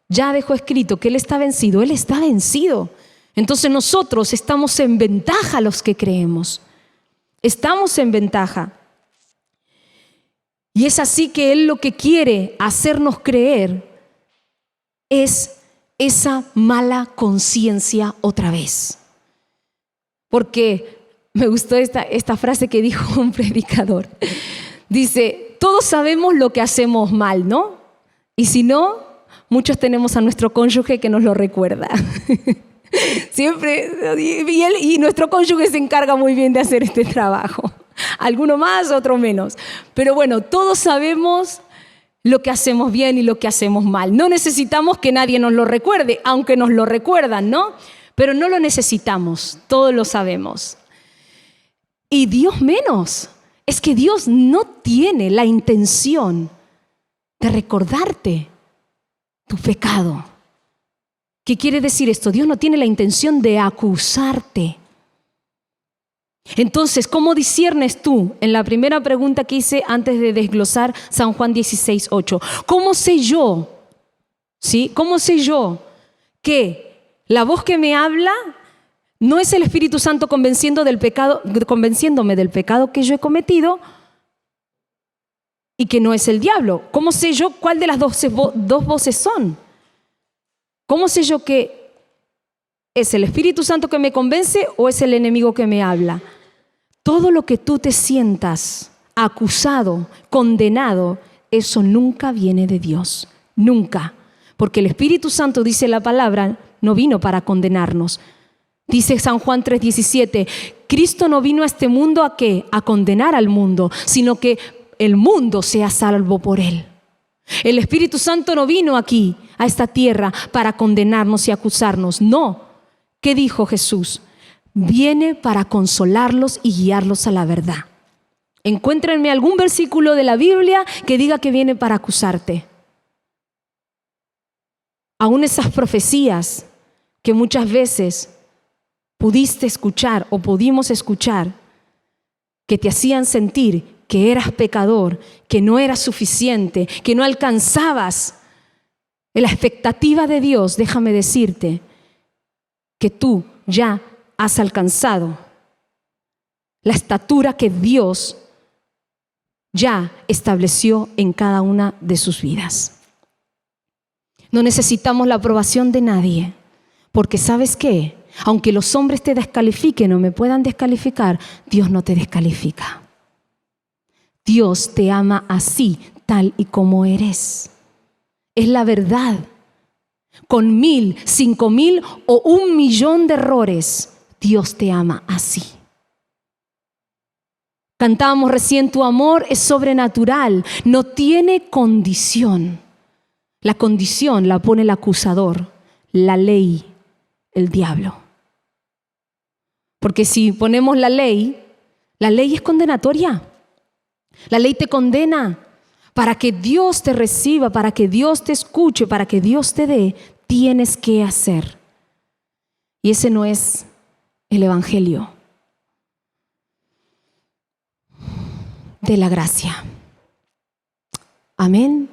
ya dejó escrito que Él está vencido, Él está vencido. Entonces nosotros estamos en ventaja los que creemos. Estamos en ventaja. Y es así que Él lo que quiere hacernos creer es esa mala conciencia otra vez. Porque me gustó esta frase que dijo un predicador. Dice, todos sabemos lo que hacemos mal, ¿no? Y si no, muchos tenemos a nuestro cónyuge que nos lo recuerda. Siempre, y nuestro cónyuge se encarga muy bien de hacer este trabajo. Alguno más, otro menos. Pero bueno, todos sabemos lo que hacemos bien y lo que hacemos mal. No necesitamos que nadie nos lo recuerde, aunque nos lo recuerdan, ¿no? Pero no lo necesitamos, todos lo sabemos. Y Dios menos. Es que Dios no tiene la intención de recordarte tu pecado. ¿Qué quiere decir esto? Dios no tiene la intención de acusarte. Entonces, ¿cómo disciernes tú? En la primera pregunta que hice antes de desglosar San Juan 16:8. ¿Cómo sé yo? ¿Sí? ¿Cómo sé yo que la voz que me habla no es el Espíritu Santo convenciéndome del pecado que yo he cometido y que no es el diablo? ¿Cómo sé yo cuál de las dos voces son? ¿Cómo sé yo que es el Espíritu Santo que me convence o es el enemigo que me habla? Todo lo que tú te sientas acusado, condenado, eso nunca viene de Dios. Nunca. Porque el Espíritu Santo, dice la palabra, no vino para condenarnos. Dice San Juan 3:17, Cristo no vino a este mundo ¿a qué? A condenar al mundo, sino que el mundo sea salvo por Él. El Espíritu Santo no vino aquí, a esta tierra, para condenarnos y acusarnos. No. ¿Qué dijo Jesús? viene para consolarlos y guiarlos a la verdad. Encuéntrenme algún versículo de la Biblia que diga que viene para acusarte. Aún esas profecías que muchas veces pudiste escuchar o pudimos escuchar, que te hacían sentir que eras pecador, que no eras suficiente, que no alcanzabas la expectativa de Dios, déjame decirte que tú ya has alcanzado la estatura que Dios ya estableció en cada una de sus vidas. No necesitamos la aprobación de nadie, porque ¿sabes qué? Aunque los hombres te descalifiquen o me puedan descalificar, Dios no te descalifica. Dios te ama así, tal y como eres. Es la verdad. Con 1000, 5000 o 1.000.000 de errores, Dios te ama así. Cantábamos recién, tu amor es sobrenatural, no tiene condición. La condición la pone el acusador, la ley, el diablo. Porque si ponemos la ley es condenatoria. La ley te condena. Para que Dios te reciba, para que Dios te escuche, para que Dios te dé, tienes que hacer. Y ese no es el evangelio de la gracia. Amén.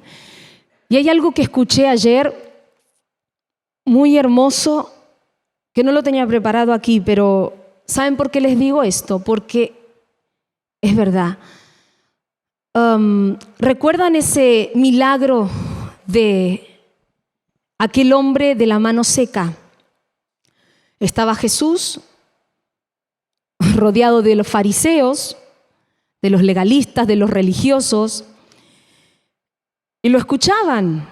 Y hay algo que escuché ayer muy hermoso, que no lo tenía preparado aquí, pero ¿saben por qué les digo esto? Porque es verdad. ¿Recuerdan ese milagro de aquel hombre de la mano seca? Estaba Jesús rodeado de los fariseos, de los legalistas, de los religiosos, y lo escuchaban.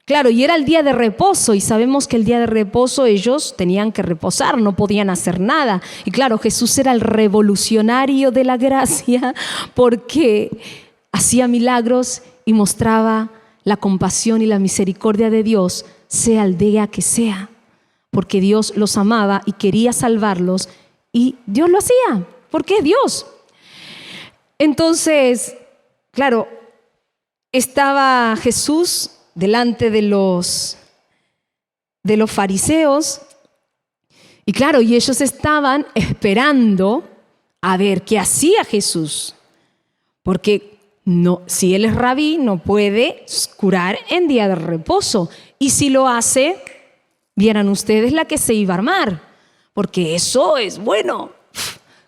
Claro, y era el día de reposo, y sabemos que el día de reposo ellos tenían que reposar, no podían hacer nada. Y claro, Jesús era el revolucionario de la gracia, porque hacía milagros y mostraba la compasión y la misericordia de Dios, sea el día que sea, porque Dios los amaba y quería salvarlos, y Dios lo hacía, porque es Dios. Entonces, claro, estaba Jesús delante de los fariseos, y claro, y ellos estaban esperando a ver qué hacía Jesús, porque no, si él es rabí, no puede curar en día de reposo. Y si lo hace, vieran ustedes la que se iba a armar. Porque eso es, bueno,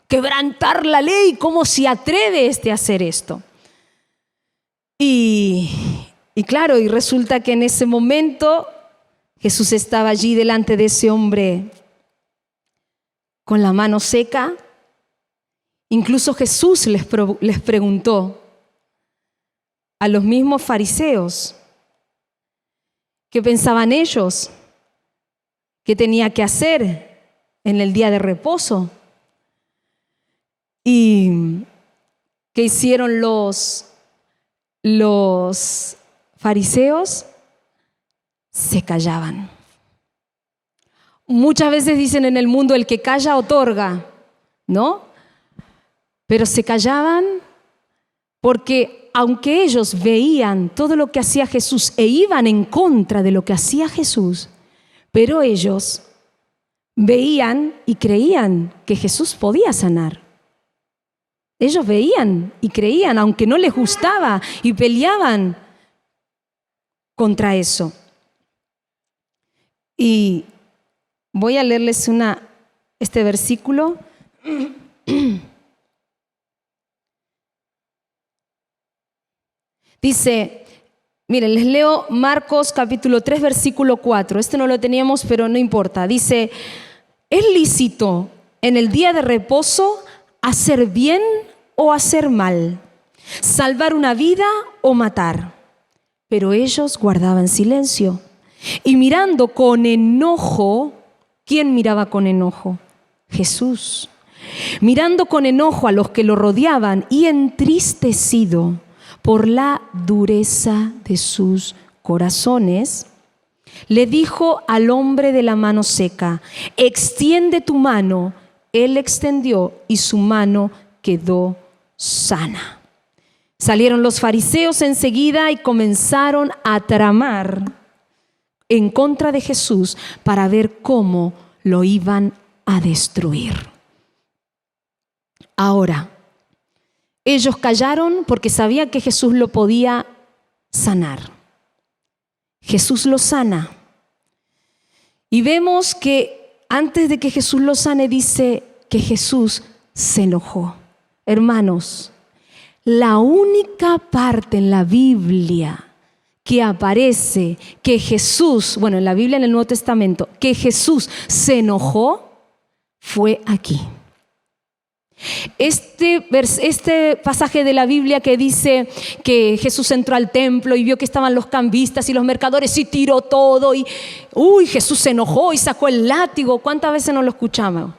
quebrantar la ley. ¿Cómo se atreve a hacer esto? Y claro, y resulta que en ese momento Jesús estaba allí delante de ese hombre con la mano seca. Incluso Jesús les preguntó a los mismos fariseos qué pensaban ellos, qué tenía que hacer en el día de reposo. ¿Y qué hicieron los fariseos? Se callaban. Muchas veces dicen en el mundo, el que calla otorga, ¿no? Pero se callaban porque aunque ellos veían todo lo que hacía Jesús e iban en contra de lo que hacía Jesús, pero ellos veían y creían que Jesús podía sanar. Ellos veían y creían, aunque no les gustaba, y peleaban contra eso. Y voy a leerles este versículo. Dice, miren, les leo Marcos capítulo 3, versículo 4. Este no lo teníamos, pero no importa. Dice, ¿es lícito en el día de reposo hacer bien o hacer mal? ¿Salvar una vida o matar? Pero ellos guardaban silencio. Y mirando con enojo, ¿quién miraba con enojo? Jesús. Mirando con enojo a los que lo rodeaban y entristecido por la dureza de sus corazones, le dijo al hombre de la mano seca, extiende tu mano. Él extendió y su mano quedó sana. Salieron los fariseos enseguida y comenzaron a tramar en contra de Jesús para ver cómo lo iban a destruir. Ahora, ellos callaron porque sabían que Jesús lo podía sanar. Jesús lo sana. Y vemos que antes de que Jesús lo sane, dice que Jesús se enojó. Hermanos, la única parte en la Biblia que aparece que Jesús, bueno, en la Biblia, en el Nuevo Testamento, que Jesús se enojó, fue aquí. Este pasaje de la Biblia que dice que Jesús entró al templo y vio que estaban los cambistas y los mercaderes y tiró todo y Jesús se enojó y sacó el látigo. ¿Cuántas veces no lo escuchamos?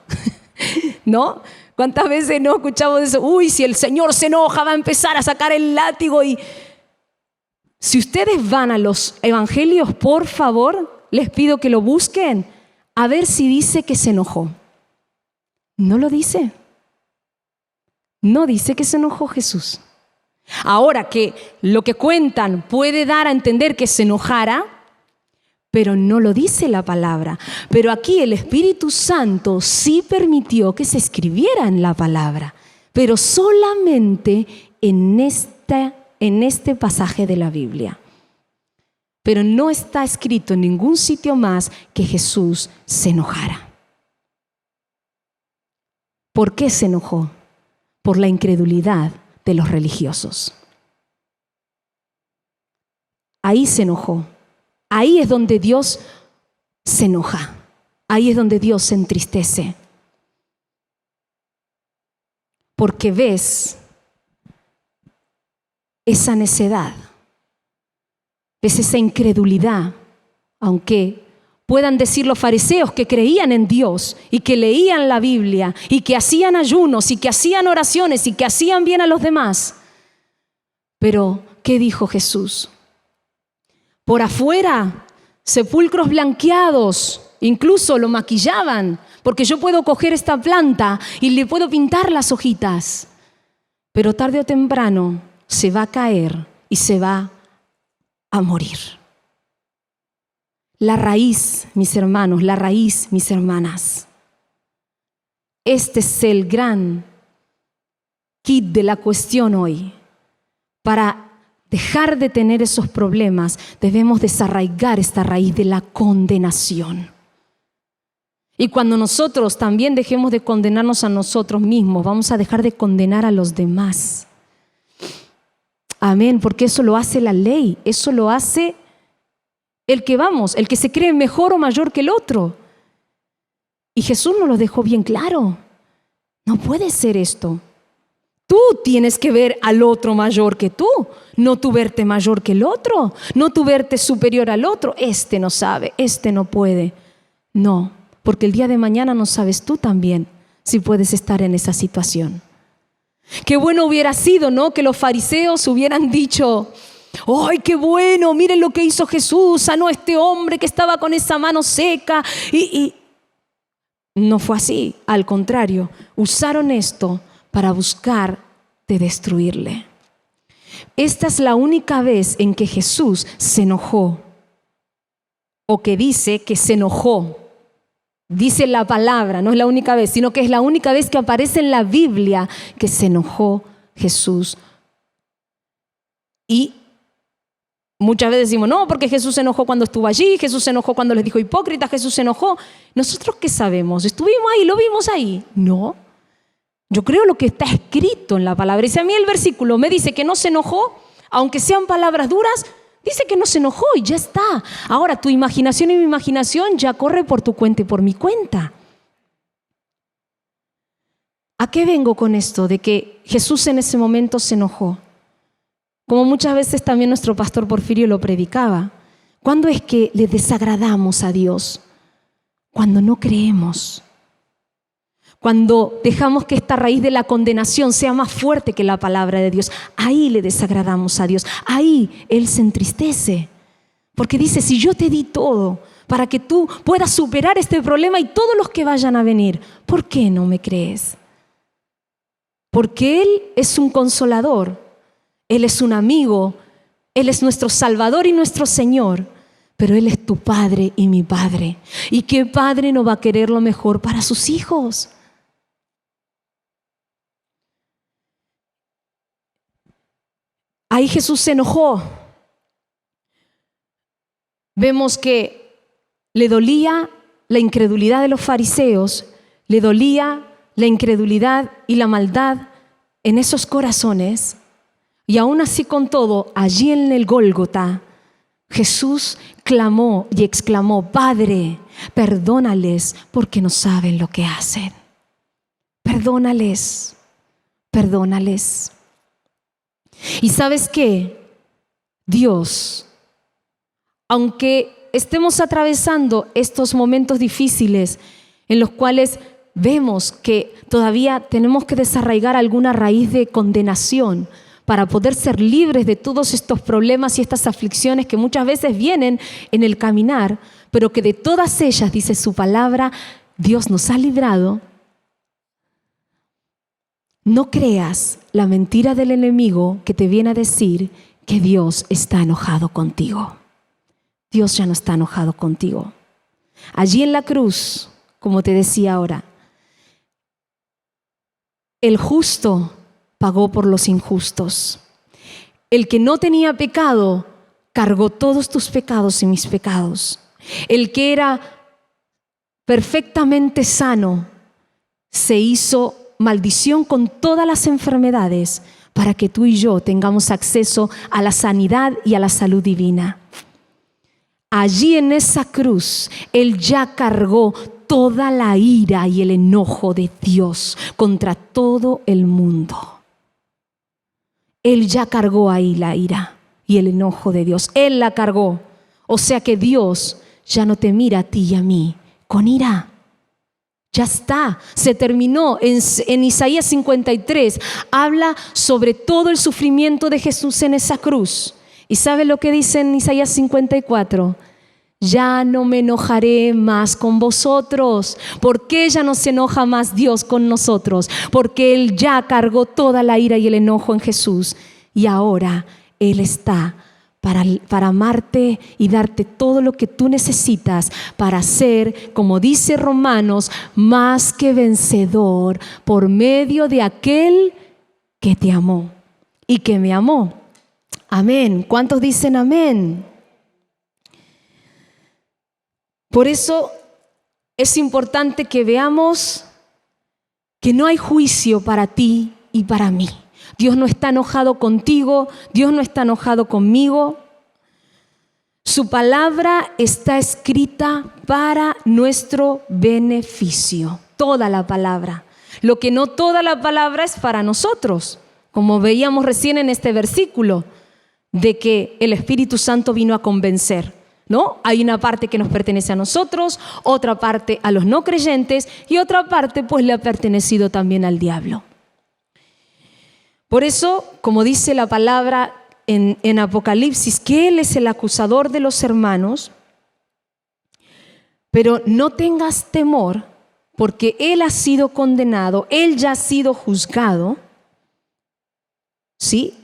¿No? ¿Cuántas veces no escuchamos eso? Si el Señor se enoja va a empezar a sacar el látigo. Y si ustedes van a los evangelios, por favor, les pido que lo busquen a ver si dice que se enojó. No lo dice. No dice que se enojó Jesús. Ahora que lo que cuentan puede dar a entender que se enojara, pero no lo dice la palabra. Pero aquí el Espíritu Santo sí permitió que se escribiera en la palabra, pero solamente en este pasaje de la Biblia. Pero no está escrito en ningún sitio más que Jesús se enojara. ¿Por qué se enojó? Por la incredulidad de los religiosos. Ahí se enojó. Ahí es donde Dios se enoja. Ahí es donde Dios se entristece. Porque ves esa necedad, ves esa incredulidad, aunque puedan decir los fariseos que creían en Dios y que leían la Biblia y que hacían ayunos y que hacían oraciones y que hacían bien a los demás. Pero, ¿qué dijo Jesús? Por afuera, sepulcros blanqueados, incluso lo maquillaban, porque yo puedo coger esta planta y le puedo pintar las hojitas, pero tarde o temprano se va a caer y se va a morir. La raíz, mis hermanos, la raíz, mis hermanas. Este es el gran kit de la cuestión hoy. Para dejar de tener esos problemas, debemos desarraigar esta raíz de la condenación. Y cuando nosotros también dejemos de condenarnos a nosotros mismos, vamos a dejar de condenar a los demás. Amén, porque eso lo hace la ley, eso lo hace el que se cree mejor o mayor que el otro. Y Jesús nos lo dejó bien claro. No puede ser esto. Tú tienes que ver al otro mayor que tú, no tú verte mayor que el otro, no tú verte superior al otro. Este no sabe, este no puede. No, porque el día de mañana no sabes tú también si puedes estar en esa situación. Qué bueno hubiera sido, ¿no?, que los fariseos hubieran dicho: ¡ay, qué bueno! Miren lo que hizo Jesús, sanó a este hombre que estaba con esa mano seca. Y no fue así, al contrario, usaron esto para buscar de destruirle. Esta es la única vez en que Jesús se enojó, o que dice que se enojó. Dice la palabra, no es la única vez, sino que es la única vez que aparece en la Biblia que se enojó Jesús. Y muchas veces decimos: no, porque Jesús se enojó cuando estuvo allí, Jesús se enojó cuando les dijo hipócritas, Jesús se enojó. ¿Nosotros qué sabemos? ¿Estuvimos ahí? ¿Lo vimos ahí? No. Yo creo lo que está escrito en la palabra. Y si a mí el versículo me dice que no se enojó, aunque sean palabras duras, dice que no se enojó y ya está. Ahora tu imaginación y mi imaginación ya corre por tu cuenta y por mi cuenta. ¿A qué vengo con esto de que Jesús en ese momento se enojó? Como muchas veces también nuestro pastor Porfirio lo predicaba. ¿Cuándo es que le desagradamos a Dios? Cuando no creemos. Cuando dejamos que esta raíz de la condenación sea más fuerte que la palabra de Dios. Ahí le desagradamos a Dios. Ahí Él se entristece. Porque dice, si yo te di todo para que tú puedas superar este problema y todos los que vayan a venir, ¿por qué no me crees? Porque Él es un consolador, Él es un amigo, Él es nuestro Salvador y nuestro Señor, pero Él es tu Padre y mi Padre. ¿Y qué padre no va a querer lo mejor para sus hijos? Ahí Jesús se enojó. Vemos que le dolía la incredulidad de los fariseos, le dolía la incredulidad y la maldad en esos corazones. Y aún así con todo, allí en el Gólgota, Jesús clamó y exclamó, Padre, perdónales porque no saben lo que hacen. Perdónales, perdónales. ¿Y sabes qué? Dios, aunque estemos atravesando estos momentos difíciles en los cuales vemos que todavía tenemos que desarraigar alguna raíz de condenación para poder ser libres de todos estos problemas y estas aflicciones que muchas veces vienen en el caminar, pero que de todas ellas, dice su palabra, Dios nos ha librado. No creas la mentira del enemigo que te viene a decir que Dios está enojado contigo. Dios ya no está enojado contigo. Allí en la cruz, como te decía ahora, el justo pagó por los injustos. El que no tenía pecado cargó todos tus pecados y mis pecados. El que era perfectamente sano se hizo maldición con todas las enfermedades para que tú y yo tengamos acceso a la sanidad y a la salud divina. Allí en esa cruz, Él ya cargó toda la ira y el enojo de Dios contra todo el mundo. Él ya cargó ahí la ira y el enojo de Dios. Él la cargó. O sea que Dios ya no te mira a ti y a mí con ira. Ya está, se terminó. En Isaías 53 habla sobre todo el sufrimiento de Jesús en esa cruz. ¿Y sabe lo que dice en Isaías 54? Ya no me enojaré más con vosotros. ¿Por qué ya no se enoja más Dios con nosotros? Porque Él ya cargó toda la ira y el enojo en Jesús. Y ahora Él está para amarte y darte todo lo que tú necesitas para ser, como dice Romanos, más que vencedor por medio de aquel que te amó y que me amó. Amén. ¿Cuántos dicen amén? Por eso es importante que veamos que no hay juicio para ti y para mí. Dios no está enojado contigo, Dios no está enojado conmigo. Su palabra está escrita para nuestro beneficio, toda la palabra. Lo que no toda la palabra es para nosotros, como veíamos recién en este versículo, de que el Espíritu Santo vino a convencer, ¿no? Hay una parte que nos pertenece a nosotros, otra parte a los no creyentes y otra parte pues le ha pertenecido también al diablo. Por eso, como dice la palabra en Apocalipsis, que Él es el acusador de los hermanos, pero no tengas temor porque Él ha sido condenado, Él ya ha sido juzgado, ¿sí?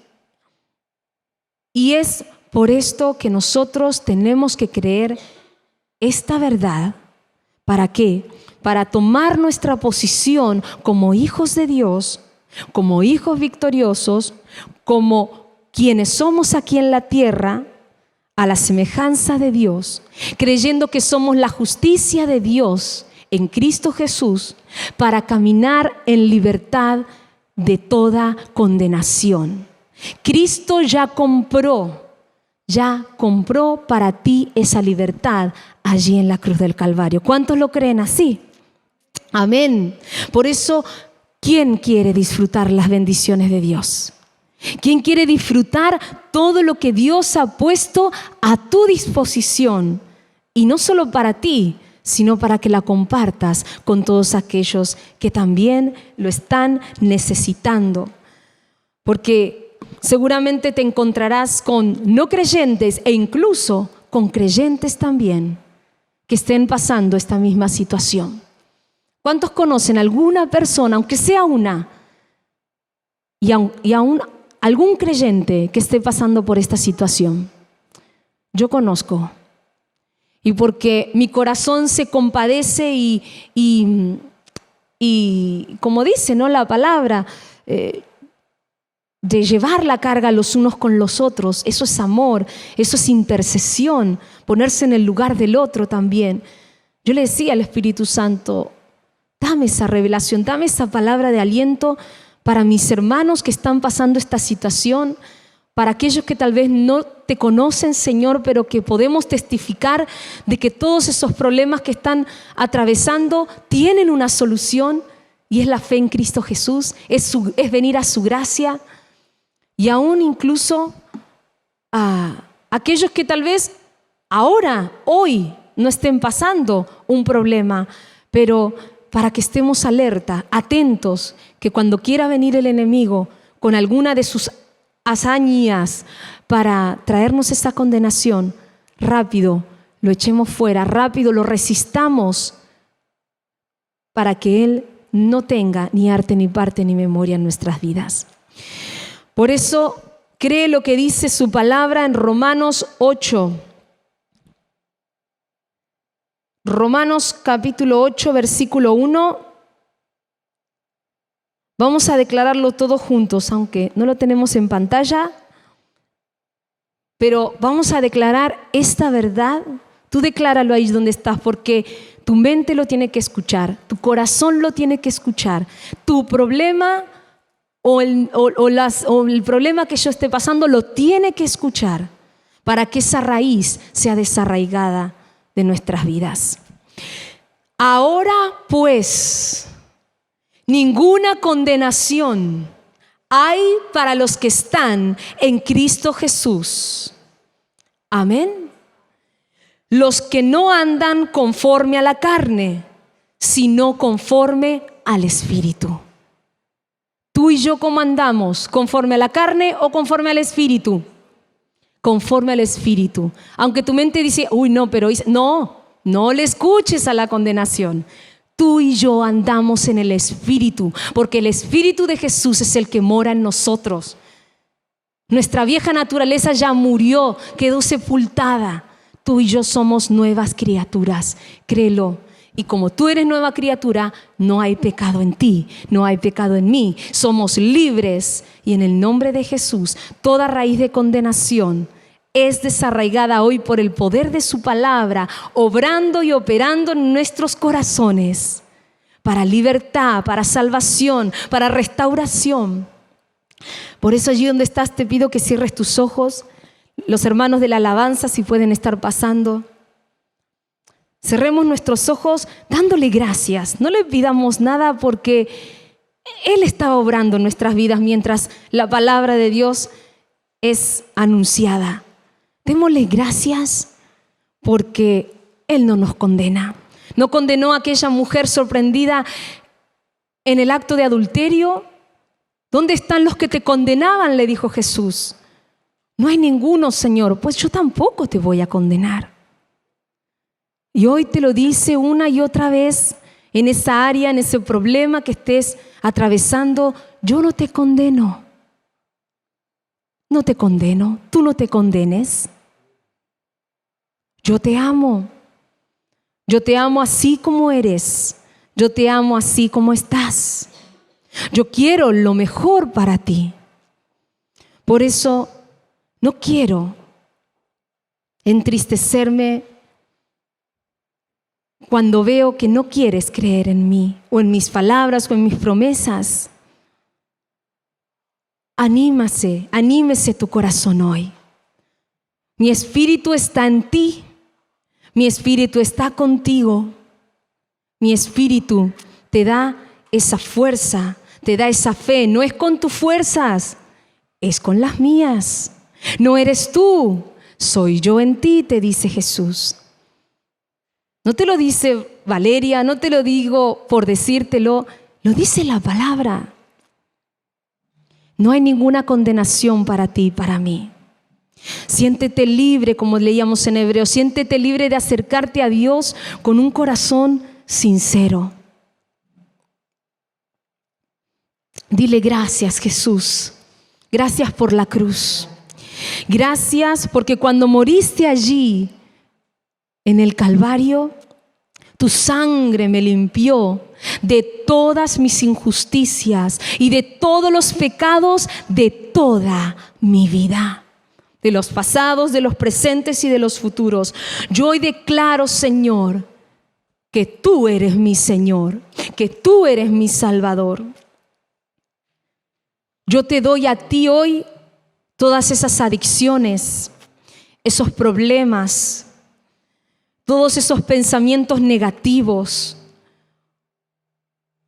Y es por esto que nosotros tenemos que creer esta verdad. ¿Para qué? Para tomar nuestra posición como hijos de Dios, como hijos victoriosos, como quienes somos aquí en la tierra, a la semejanza de Dios, creyendo que somos la justicia de Dios en Cristo Jesús, para caminar en libertad de toda condenación. Cristo ya compró para ti esa libertad allí en la cruz del Calvario. ¿Cuántos lo creen así? Amén. Por eso, ¿quién quiere disfrutar las bendiciones de Dios? ¿Quién quiere disfrutar todo lo que Dios ha puesto a tu disposición? Y no solo para ti, sino para que la compartas con todos aquellos que también lo están necesitando. Porque seguramente te encontrarás con no creyentes e incluso con creyentes también que estén pasando esta misma situación. ¿Cuántos conocen alguna persona, aunque sea una, y aún algún creyente que esté pasando por esta situación? Yo conozco. Y porque mi corazón se compadece y como dice, ¿no?, la palabra, de llevar la carga los unos con los otros, eso es amor, eso es intercesión, ponerse en el lugar del otro también. Yo le decía al Espíritu Santo, dame esa revelación, dame esa palabra de aliento para mis hermanos que están pasando esta situación, para aquellos que tal vez no te conocen, Señor, pero que podemos testificar de que todos esos problemas que están atravesando tienen una solución, y es la fe en Cristo Jesús, es venir a su gracia. Y aún incluso a aquellos que tal vez hoy, no estén pasando un problema, pero para que estemos alerta, atentos, que cuando quiera venir el enemigo con alguna de sus hazañas para traernos esa condenación, rápido lo echemos fuera, rápido lo resistamos, para que Él no tenga ni arte, ni parte, ni memoria en nuestras vidas. Por eso, cree lo que dice su palabra en Romanos 8. Romanos capítulo 8, versículo 1. Vamos a declararlo todos juntos, aunque no lo tenemos en pantalla. Pero vamos a declarar esta verdad. Tú decláralo ahí donde estás, porque tu mente lo tiene que escuchar, tu corazón lo tiene que escuchar. Tu problema o el problema que yo esté pasando lo tiene que escuchar para que esa raíz sea desarraigada de nuestras vidas. Ahora pues, ninguna condenación hay para los que están en Cristo Jesús. Amén. Los que no andan conforme a la carne, sino conforme al Espíritu. Tú y yo, ¿cómo andamos? ¿Conforme a la carne o conforme al Espíritu? Conforme al Espíritu. Aunque tu mente dice, uy, no, pero no le escuches a la condenación. Tú y yo andamos en el Espíritu, porque el Espíritu de Jesús es el que mora en nosotros. Nuestra vieja naturaleza ya murió, quedó sepultada. Tú y yo somos nuevas criaturas, créelo. Y como tú eres nueva criatura, no hay pecado en ti, no hay pecado en mí. Somos libres y en el nombre de Jesús, toda raíz de condenación es desarraigada hoy por el poder de su palabra, obrando y operando en nuestros corazones para libertad, para salvación, para restauración. Por eso allí donde estás te pido que cierres tus ojos. Los hermanos de la alabanza, si pueden estar pasando. Cerremos nuestros ojos dándole gracias. No le pidamos nada porque Él está obrando en nuestras vidas mientras la palabra de Dios es anunciada. Démosle gracias porque Él no nos condena. No condenó a aquella mujer sorprendida en el acto de adulterio. ¿Dónde están los que te condenaban?, le dijo Jesús. No hay ninguno, Señor. Pues yo tampoco te voy a condenar. Y hoy te lo dice una y otra vez, en esa área, en ese problema que estés atravesando, yo no te condeno. No te condeno, tú no te condenes. Yo te amo. Yo te amo así como eres. Yo te amo así como estás. Yo quiero lo mejor para ti. Por eso no quiero entristecerme cuando veo que no quieres creer en mí, o en mis palabras, o en mis promesas. Anímese tu corazón hoy. Mi espíritu está en ti. Mi espíritu está contigo. Mi espíritu te da esa fuerza, te da esa fe. No es con tus fuerzas, es con las mías. No eres tú, soy yo en ti, te dice Jesús. No te lo dice Valeria, no te lo digo por decírtelo, lo dice la palabra. No hay ninguna condenación para ti y para mí. Siéntete libre, como leíamos en Hebreo, siéntete libre de acercarte a Dios con un corazón sincero. Dile gracias, Jesús. Gracias por la cruz. Gracias porque cuando moriste allí en el Calvario, tu sangre me limpió de todas mis injusticias y de todos los pecados de toda mi vida, de los pasados, de los presentes y de los futuros. Yo hoy declaro, Señor, que tú eres mi Señor, que tú eres mi Salvador. Yo te doy a ti hoy todas esas adicciones, esos problemas, todos esos pensamientos negativos,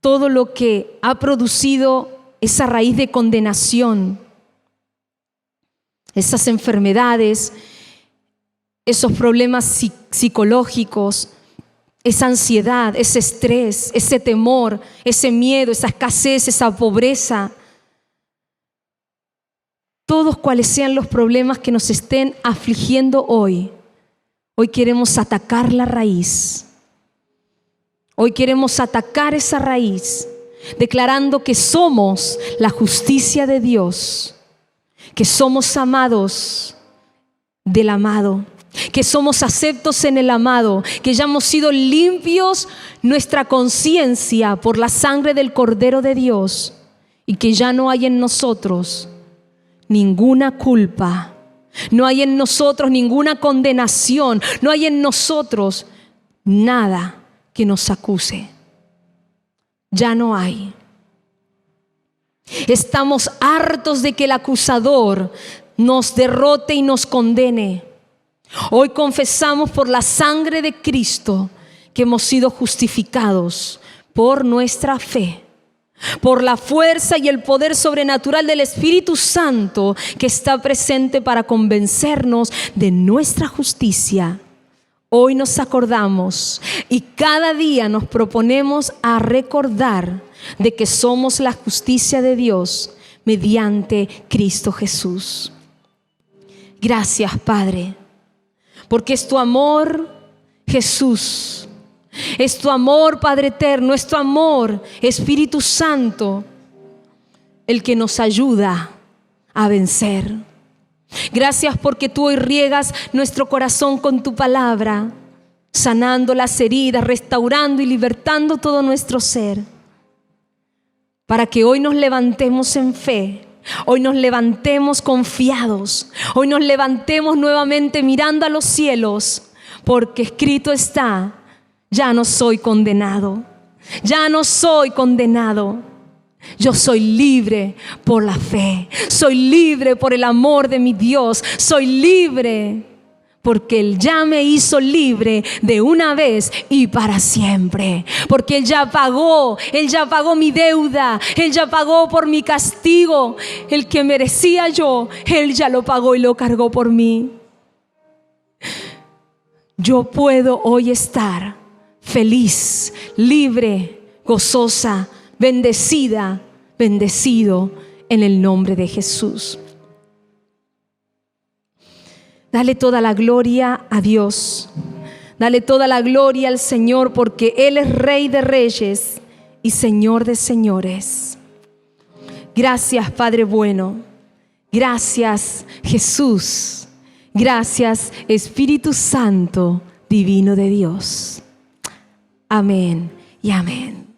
todo lo que ha producido esa raíz de condenación, esas enfermedades, esos problemas psicológicos, esa ansiedad, ese estrés, ese temor, ese miedo, esa escasez, esa pobreza. Todos cuales sean los problemas que nos estén afligiendo hoy queremos atacar la raíz. Hoy queremos atacar esa raíz, declarando que somos la justicia de Dios, que somos amados del amado, que somos aceptos en el amado, que ya hemos sido limpios nuestra conciencia por la sangre del Cordero de Dios y que ya no hay en nosotros ninguna culpa, no hay en nosotros ninguna condenación, no hay en nosotros nada que nos acuse. Ya no hay. Estamos hartos de que el acusador nos derrote y nos condene. Hoy confesamos por la sangre de Cristo que hemos sido justificados por nuestra fe, por la fuerza y el poder sobrenatural del Espíritu Santo que está presente para convencernos de nuestra justicia. Hoy nos acordamos y cada día nos proponemos a recordar de que somos la justicia de Dios mediante Cristo Jesús. Gracias, Padre, porque es tu amor, Jesús. Es tu amor, Padre eterno, es tu amor, Espíritu Santo, el que nos ayuda a vencer. Gracias porque tú hoy riegas nuestro corazón con tu palabra, sanando las heridas, restaurando y libertando todo nuestro ser, para que hoy nos levantemos en fe, hoy nos levantemos confiados, hoy nos levantemos nuevamente mirando a los cielos, porque escrito está: ya no soy condenado, ya no soy condenado. Yo soy libre por la fe, soy libre por el amor de mi Dios, soy libre porque Él ya me hizo libre de una vez y para siempre. Porque Él ya pagó mi deuda, Él ya pagó por mi castigo, el que merecía yo, Él ya lo pagó y lo cargó por mí. Yo puedo hoy estar feliz, libre, gozosa, bendecida, bendecido en el nombre de Jesús. Dale toda la gloria a Dios. Dale toda la gloria al Señor, porque Él es Rey de reyes y Señor de señores. Gracias, Padre bueno. Gracias, Jesús. Gracias, Espíritu Santo, divino de Dios. Amén y amén.